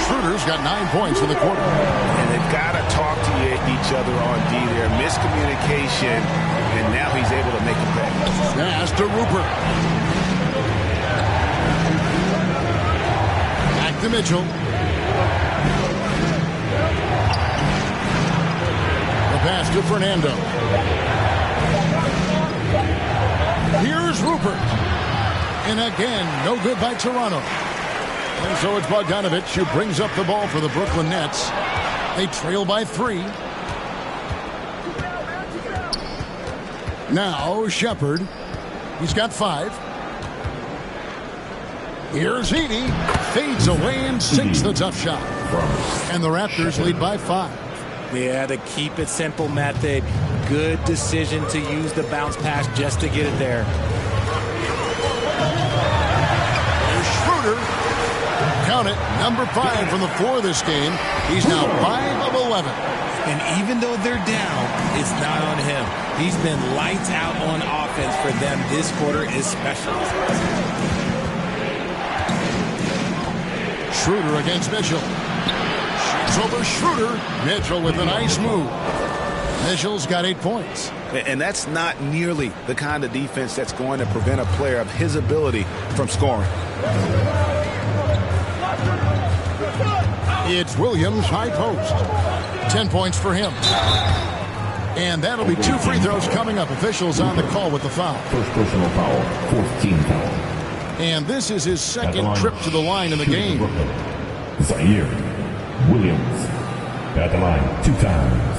Schroeder's got 9 points in the quarter. And they've got to talk to each other on D there. Miscommunication, and now he's able to make it back. Pass to Rupert. Back to Mitchell. The pass to Fernando. Here's Rupert. And again, no good by Toronto. And so it's Bogdanovich who brings up the ball for the Brooklyn Nets. They trail by 3. Now Shepherd. He's got 5. Here's Heaney. Fades away and sinks the tough shot. And the Raptors lead by 5. Yeah, to keep it simple method. Good decision to use the bounce pass just to get it there. Schroeder, count it, number 5 from the floor this game. He's now 5 of 11. And even though they're down, it's not on him. He's been lights out on offense for them this quarter especially. Schroeder against Mitchell. Shoots over Schroeder. Mitchell with a nice move. Mitchell's got 8 points. And that's not nearly the kind of defense that's going to prevent a player of his ability from scoring. It's Williams, high post. 10 points for him. And that'll be 2 free throws coming up. Officials on the call with the foul. First personal foul, 14th foul. And this is his second trip to the line in the game. Zaire Williams at the line 2 times.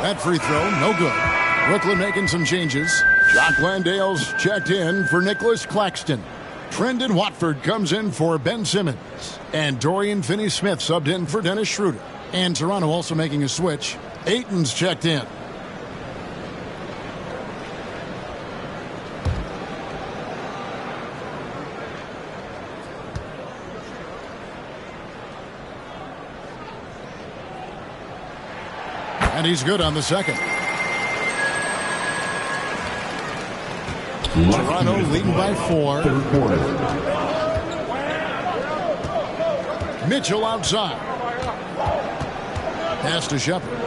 That free throw, no good. Brooklyn making some changes. Jock Landale's checked in for Nicholas Claxton. Trendon Watford comes in for Ben Simmons. And Dorian Finney-Smith subbed in for Dennis Schroeder. And Toronto also making a switch. Ayton's checked in. And he's good on the second. Toronto leading by 4. Third quarter. Mitchell outside. Pass to Shepherd.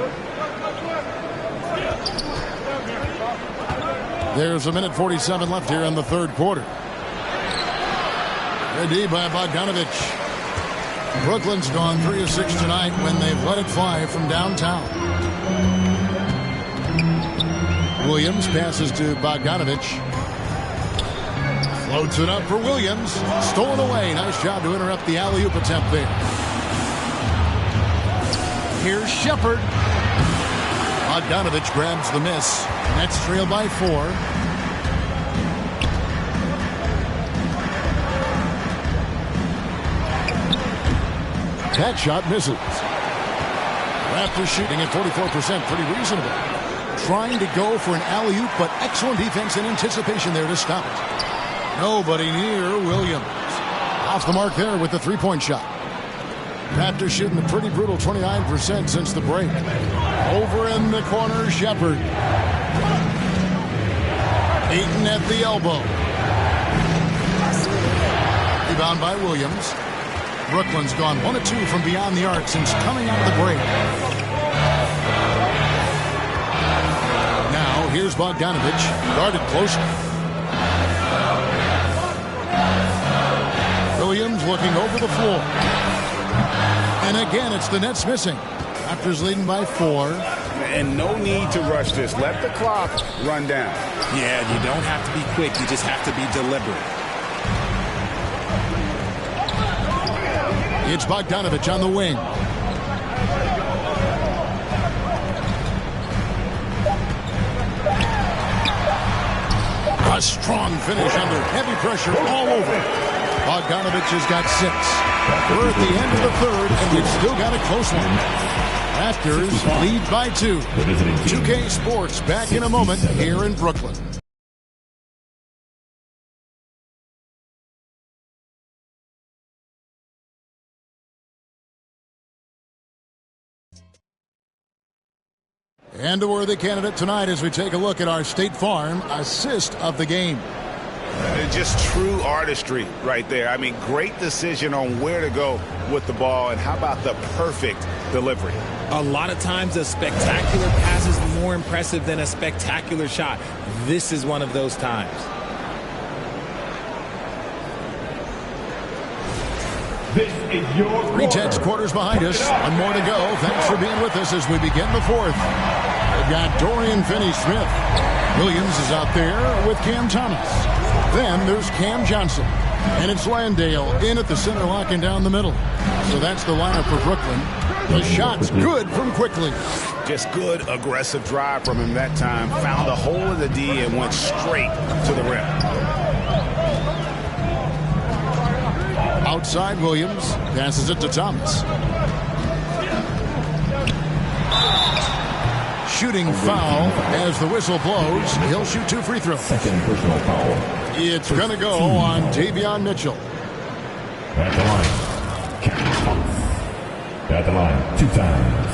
There's 1:47 left here in the third quarter. Good D by Bogdanovich. Brooklyn's gone 3 of 6 tonight when they've let it fly from downtown. Williams passes to Bogdanovich. Floats it up for Williams. Stolen away. Nice job to interrupt the alley-oop attempt there. Here's Shepherd. Bogdanovich grabs the miss. Nets trail by 4. That shot misses. Raptors shooting at 44%, pretty reasonable. Trying to go for an alley-oop, but excellent defense and anticipation there to stop it. Nobody near Williams. Off the mark there with the three-point shot. Raptors shooting a pretty brutal 29% since the break. Over in the corner, Shepherd. Ayton at the elbow. Rebound by Williams. Brooklyn's gone 1 of 2 from beyond the arc since coming out of the break. Now, here's Bogdanovich, guarded closely. Williams looking over the floor. And again, it's the Nets missing. Raptors leading by 4. And no need to rush this. Let the clock run down. Yeah, you don't have to be quick. You just have to be deliberate. It's Bogdanovich on the wing. A strong finish under heavy pressure all over. Bogdanovich has got 6. We're at the end of the third, and we've still got a close one. Raptors lead by 2. 2K Sports back in a moment here in Brooklyn. And a worthy candidate tonight as we take a look at our State Farm assist of the game. Just true artistry right there. I mean, great decision on where to go with the ball, and how about the perfect delivery? A lot of times a spectacular pass is more impressive than a spectacular shot. This is one of those times. This is your 3:10 quarters behind us. One more to go. Thanks for being with us as we begin the fourth. They've got Dorian Finney-Smith. Williams is out there with Cam Thomas. Then there's Cam Johnson. And it's Landale in at the center, locking down the middle. So that's the lineup for Brooklyn. The shot's good from Quickly. Just good, aggressive drive from him that time. Found a hole in the D and went straight to the rim. Outside Williams. Passes it to Thomas. Shooting foul as the whistle blows. He'll shoot 2 free throws. Second personal foul. It's going to go on Davion Mitchell. At the line. At the line 2 times.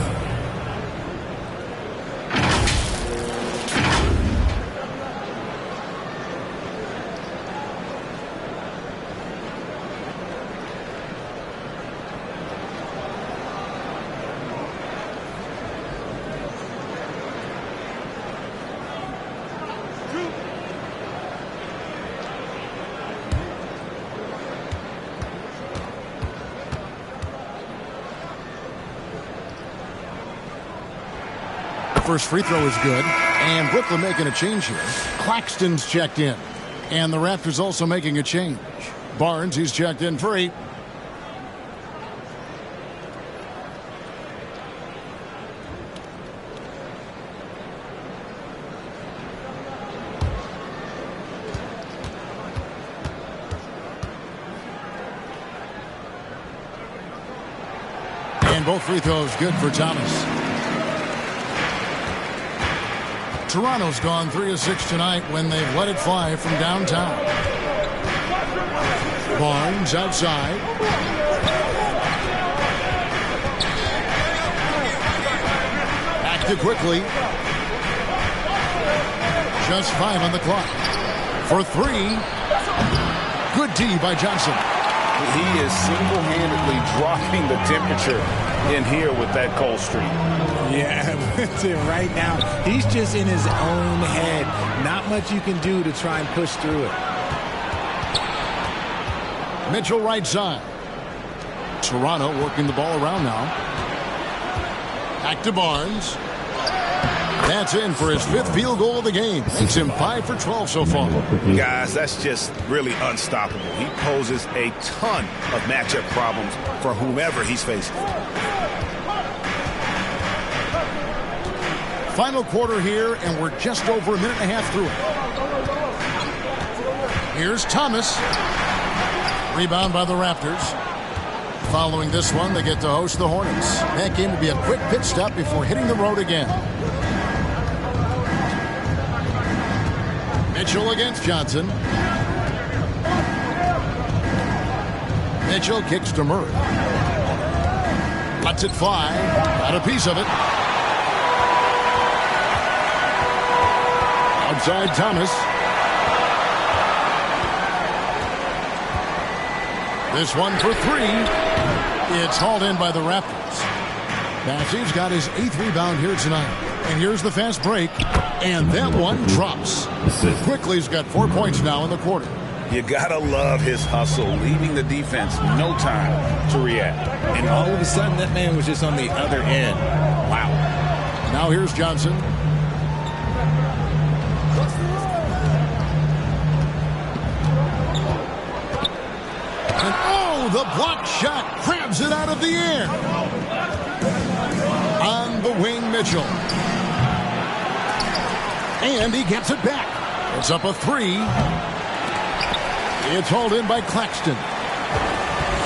First free throw is good. And Brooklyn making a change here. Claxton's checked in. And the Raptors also making a change. Barnes, he's checked in for 8. And both free throws good for Thomas. Toronto's gone 3 of 6 tonight when they've let it fly from downtown. Barnes outside. Back to Quickly. Just 5 on the clock. For 3. Good D by Johnson. He is single-handedly dropping the temperature in here with that cold streak. Yeah, that's it right now. He's just in his own head. Not much you can do to try and push through it. Mitchell right side. Toronto working the ball around now. Back to Barnes. That's in for his 5th field goal of the game. Makes him 5 for 12 so far. Guys, that's just really unstoppable. He poses a ton of matchup problems for whomever he's facing. Final quarter here, and we're just over a minute and a half through it. Here's Thomas. Rebound by the Raptors. Following this one, they get to host the Hornets. That game will be a quick pit stop before hitting the road again. Mitchell against Johnson. Mitchell kicks to Murray. Lets it fly. Got a piece of it. Outside Thomas. This one for 3. It's hauled in by the Raptors. Bassey's got his 8th rebound here tonight. And here's the fast break. And that one drops. Quickly's got 4 points now in the quarter. You gotta love his hustle, leaving the defense no time to react. And all of a sudden, that man was just on the other end. Wow. Now here's Johnson. And oh, the block shot grabs it out of the air. On the wing, Mitchell. And he gets it back. It's up a 3. It's hauled in by Claxton.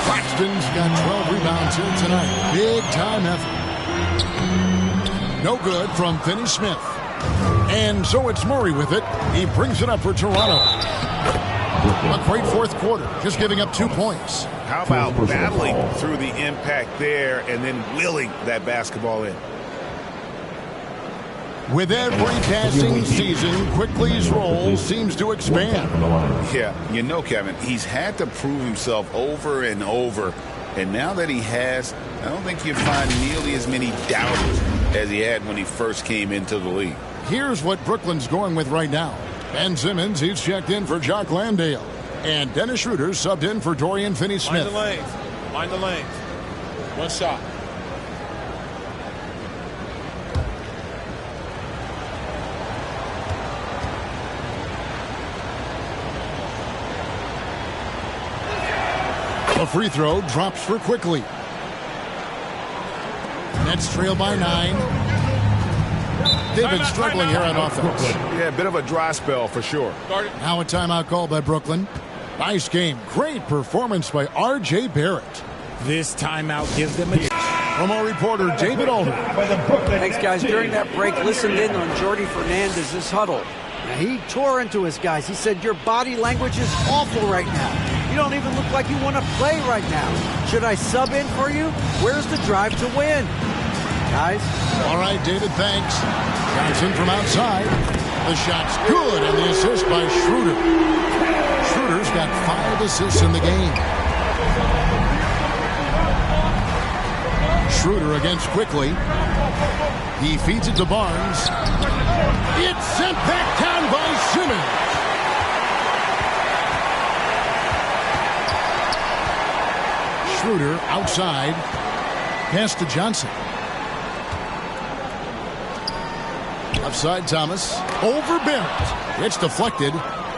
Claxton's got 12 rebounds here tonight. Big time effort. No good from Finney Smith. And so it's Murray with it. He brings it up for Toronto. A great fourth quarter, just giving up 2 points. How about battling through the impact there and then willing that basketball in? With every passing season, Quickly's role seems to expand. Yeah, you know, Kevin, he's had to prove himself over and over. And now that he has, I don't think you'd find nearly as many doubters as he had when he first came into the league. Here's what Brooklyn's going with right now. Ben Simmons, he's checked in for Jock Landale. And Dennis Schroeder subbed in for Dorian Finney-Smith. Mind the lanes. Mind the lanes. One shot. A free throw drops for Quickly. Nets trail by 9. They've been struggling here on offense. Yeah, a bit of a dry spell for sure. Now a timeout call by Brooklyn. Nice game. Great performance by R.J. Barrett. This timeout gives them a... From our reporter, David Alder. Thanks, guys. During that break, listened in on Jordy Fernandez's huddle. Now, he tore into his guys. He said, your body language is awful right now. You don't even look like you want to play right now. Should I sub in for you? Where's the drive to win? Guys? All right, David, thanks. Johnson from outside. The shot's good, and the assist by Schroeder. Schroeder's got 5 assists in the game. Schroeder against Quickly. He feeds it to Barnes. It's sent back down by Simmons. Schroeder outside. Pass to Johnson. Offside Thomas. Over Barrett. It's deflected.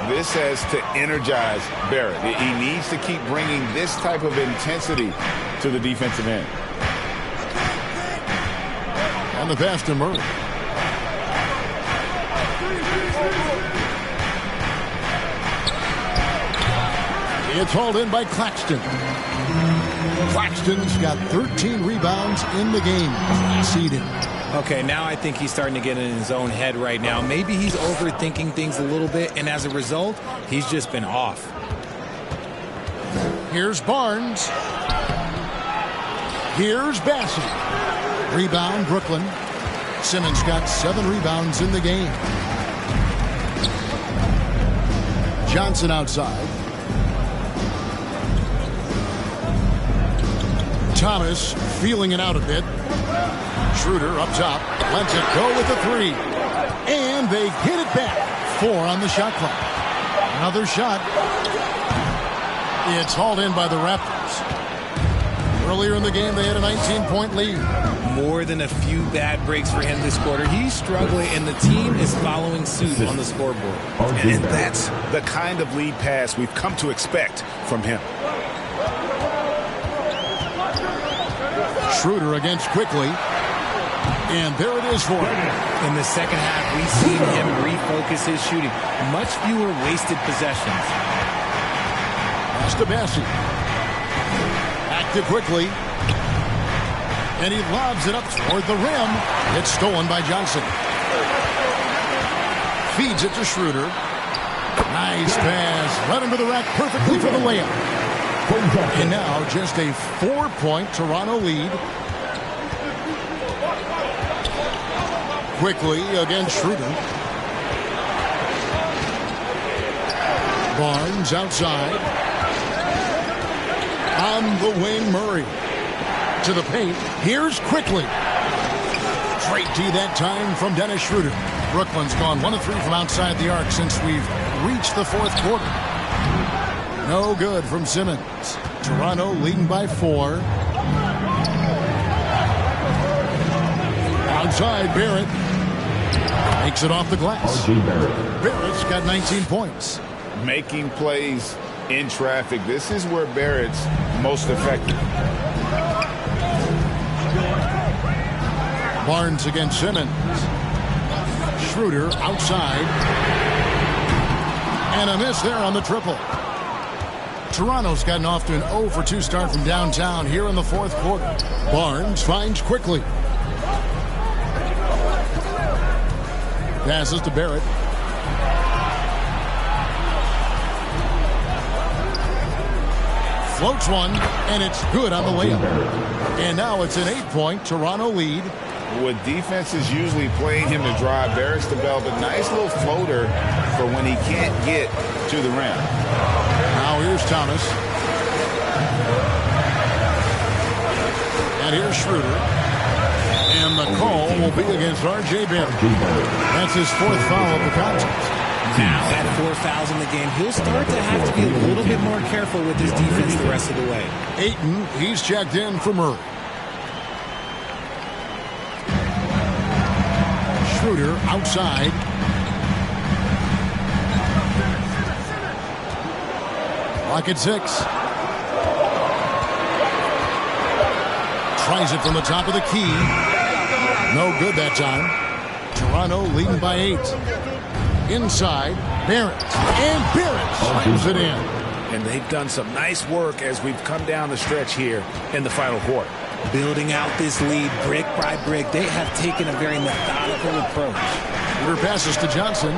This has to energize Barrett. He needs to keep bringing this type of intensity to the defensive end. And the pass to Murray. It's hauled in by Claxton. Claxton's got 13 rebounds in the game. Seeded. Okay, now I think he's starting to get in his own head right now. Maybe he's overthinking things a little bit, and as a result, he's just been off. Here's Barnes. Here's Bassett. Rebound, Brooklyn. Simmons got 7 rebounds in the game. Johnson outside. Thomas feeling it out a bit. Schroeder up top. Lets it go with a 3. And they get it back. 4 on the shot clock. Another shot. It's hauled in by the Raptors. Earlier in the game, they had a 19-point lead. More than a few bad breaks for him this quarter. He's struggling, and the team is following suit on the scoreboard. And that's the kind of lead pass we've come to expect from him. Schroeder against Quickly. And there it is for him. In the second half, we've seen him refocus his shooting. Much fewer wasted possessions. Pass to Bassett. Back to Quickly. And he lobs it up toward the rim. It's stolen by Johnson. Feeds it to Schroeder. Nice pass. Right under the rack perfectly for the layup. And now just a 4-point Toronto lead. Quickly against Schroeder. Barnes outside. On the wing, Murray. into the paint. Here's quickly. Straight D that time from Dennis Schroeder. Brooklyn's gone 1 of 3 from outside the arc since we've reached the fourth quarter. No good from Simmons. Toronto leading by 4. Outside, Barrett. Makes it off the glass. Barrett's got 19 points. Making plays in traffic. This is where Barrett's most effective. Barnes against Simmons. Schroeder outside. And a miss there on the triple. Toronto's gotten off to an 0 for 2 start from downtown here in the fourth quarter. Barnes finds quickly. Passes to Barrett. Floats one, and it's good on the layup. And now it's an 8-point Toronto lead. With defenses usually playing him to drive, Barrett's developed a nice little floater for when he can't get to the rim. Now here's Thomas. And here's Schroeder. And the call will be against R.J. Barrett. That's his 4th foul of the contest. Now at 4 fouls in the game, he'll start to have to be a little bit more careful with his defense the rest of the way. Ayton, he's checked in for Murray. Schroeder outside. Clock at 6. Tries it from the top of the key. No good that time. Toronto leading by 8. Inside, Barrett. And Barrett slams it in. And they've done some nice work as we've come down the stretch here in the final quarter. Building out this lead brick by brick. They have taken a very methodical approach. Schroeder passes to Johnson.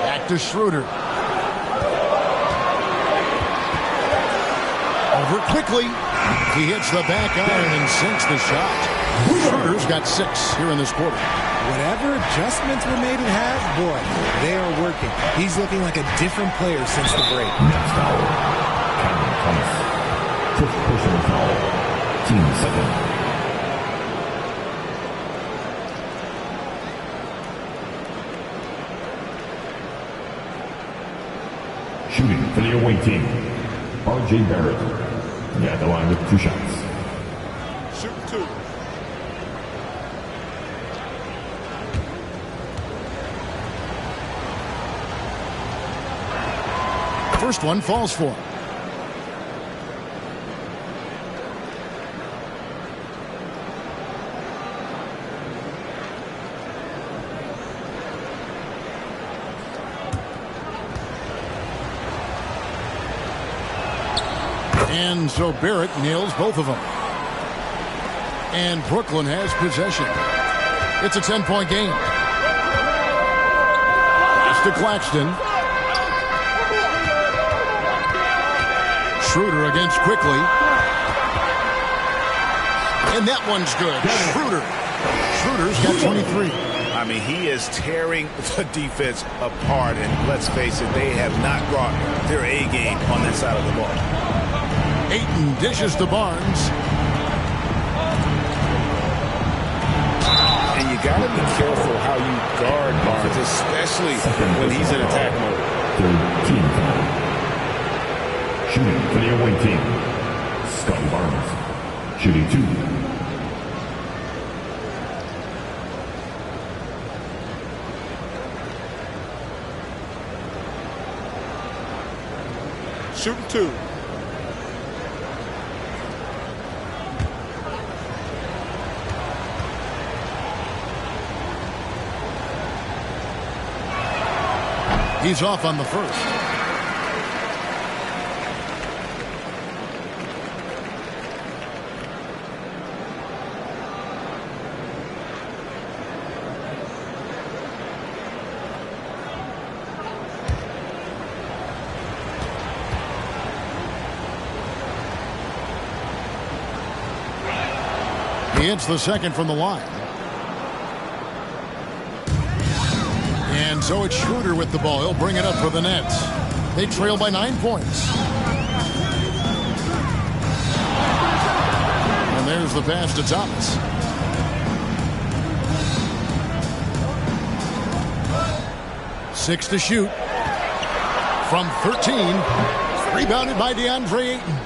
Back to Schroeder. Over quickly. He hits the back iron and sinks the shot. Schroeder's got 6 here in this quarter. Whatever adjustments were made at half, boy, they are working. He's looking like a different player since the break. Next foul. Cameron Thomas. 5th personal foul. Team 2nd. Shooting for the away team. R.J. Barrett. At the line with 2 shots. Shoot 2. First one falls for him. And so Barrett nails both of them. And Brooklyn has possession. It's a 10-point game. Pass to Claxton. Schroeder against quickly. And that one's good. Schroeder's got 23. I mean, he is tearing the defense apart. And let's face it, they have not brought their A game on that side of the ball. Ayton dishes to Barnes. And you got to be careful how you guard Barnes, especially when he's in attack mode. 3rd team foul. Shooting for the away team. Scotty Barnes. Shooting 2. Shooting 2. He's off on the first. He hits the second from the line. And And so it's Schroeder with the ball. He'll bring it up for the Nets. They trail by 9 points. And there's the pass to Thomas. Six to shoot. From 13. Rebounded by DeAndre Ayton.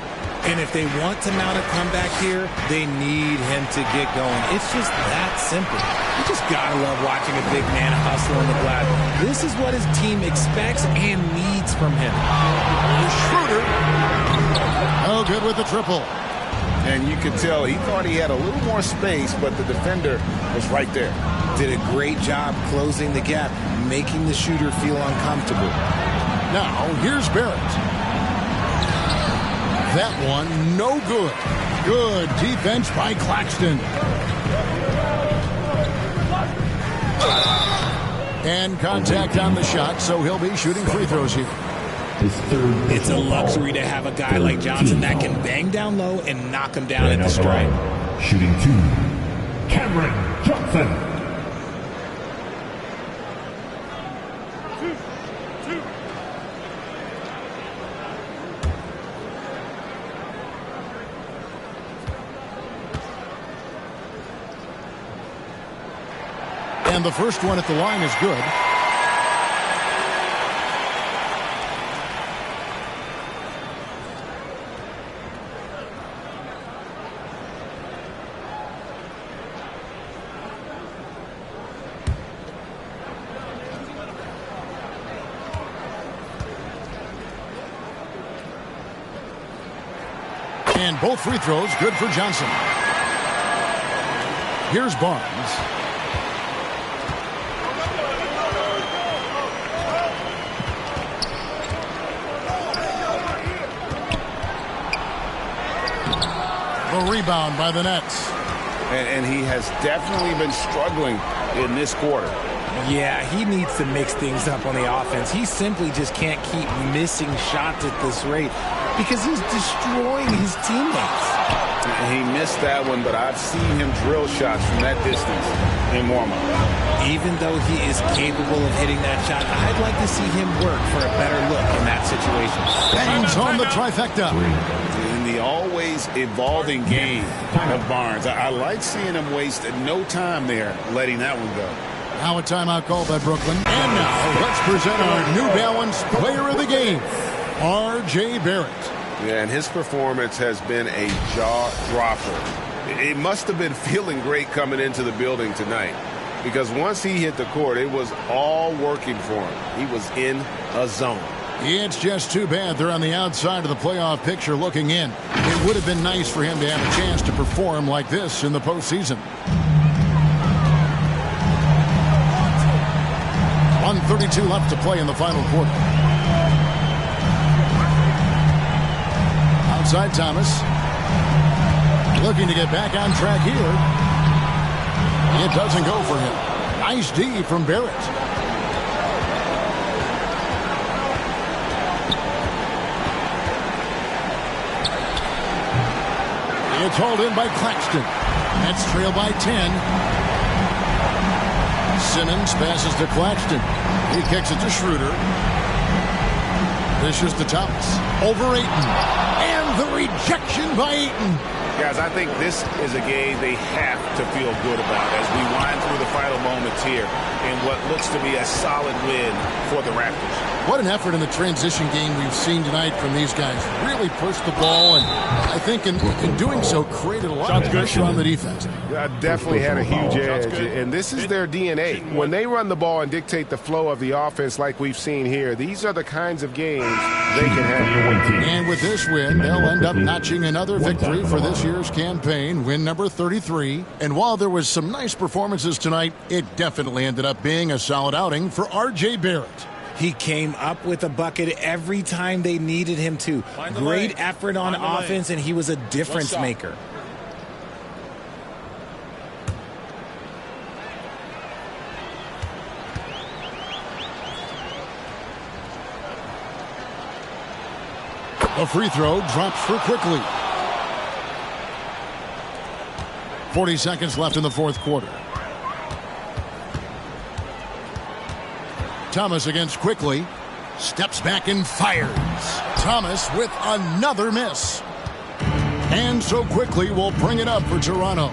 And if they want to mount a comeback here, they need him to get going. It's just that simple. You just gotta love watching a big man hustle on the glass. This is what his team expects and needs from him. Schroeder. Oh, good with the triple. And you could tell he thought he had a little more space, but the defender was right there. Did a great job closing the gap, making the shooter feel uncomfortable. Now, here's Barrett. That one, no good. Good defense by Claxton. And contact on the shot, so he'll be shooting free throws here. It's a luxury to have a guy like Johnson that can bang down low and knock him down at the stripe. Shooting 2, Cameron Johnson. And the first one at the line is good. And both free throws good for Johnson. Here's Barnes. A rebound by the Nets. And he has definitely been struggling in this quarter. Yeah, he needs to mix things up on the offense. He simply just can't keep missing shots at this rate because he's destroying his teammates. He missed that one, but I've seen him drill shots from that distance in warm-up. Even though he is capable of hitting that shot, I'd like to see him work for a better look in that situation. Bangs on the trifecta. In the always evolving game of Barnes, I like seeing him waste no time there, letting that one go. Now a timeout call by Brooklyn. And now let's present our New Balance player of the game, R.J. Barrett. Yeah, and his performance has been a jaw-dropper. It must have been feeling great coming into the building tonight because once he hit the court, it was all working for him. He was in a zone. It's just too bad they're on the outside of the playoff picture looking in. It would have been nice for him to have a chance to perform like this in the postseason. 1:32 left to play in the final quarter. Outside Thomas. Looking to get back on track here. It doesn't go for him. Nice D from Barrett. It's hauled in by Claxton. That's trailed by 10. Simmons passes to Claxton. He kicks it to Schroeder. This is to Thomas. Over Ayton. And the rejection by Ayton. Guys, I think this is a game they have to feel good about as we wind through the final moments here in what looks to be a solid win for the Raptors. What an effort in the transition game we've seen tonight from these guys. Really pushed the ball, and I think in doing so created a lot of pressure on the defense. Definitely had a huge edge, and this is their DNA. When they run the ball and dictate the flow of the offense like we've seen here, these are the kinds of games they can have. And with this win, they'll end up notching another victory for this year's campaign, win number 33. And while there was some nice performances tonight, it definitely ended up being a solid outing for R.J. Barrett. He came up with a bucket every time they needed him to. Great effort on offense, and he was a difference maker. The free throw drops for quickly. 40 seconds left in the fourth quarter. Thomas against Quickly. Steps back and fires. Thomas with another miss. And so Quickly will bring it up for Toronto.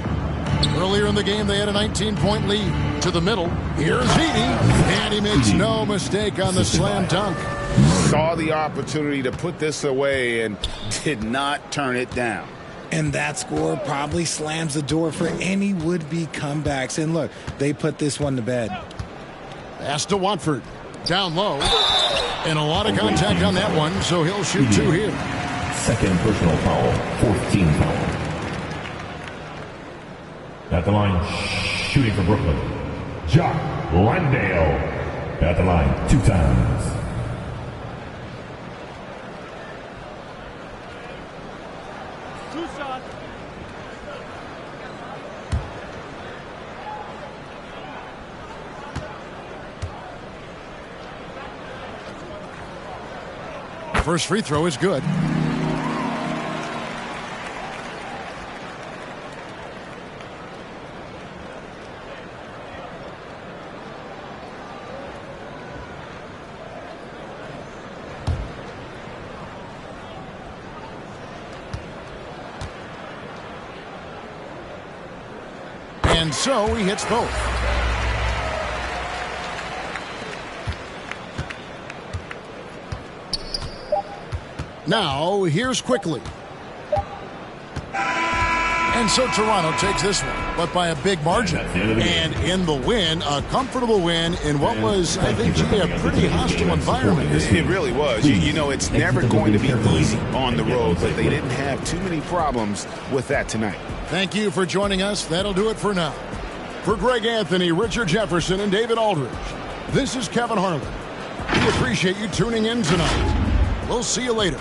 Earlier in the game, they had a 19-point lead. To the middle. Here's Edey. And he makes no mistake on the slam dunk. Saw the opportunity to put this away and did not turn it down. And that score probably slams the door for any would-be comebacks. And look, they put this one to bed. Pass to Watford. Down low. And a lot of contact on that one, so he'll shoot 2 here. Second personal foul, 4th team foul. At the line, shooting for Brooklyn, Jock Landale. At the line 2 times. First free throw is good. And so he hits both. Now, here's Quickly. And so Toronto takes this one, but by a big margin. And in the win, a comfortable win in what was, I think, a pretty hostile environment. It really was. You know, it's never going to be easy on the road, but they didn't have too many problems with that tonight. Thank you for joining us. That'll do it for now. For Greg Anthony, Richard Jefferson, and David Aldridge, this is Kevin Harlan. We appreciate you tuning in tonight. We'll see you later.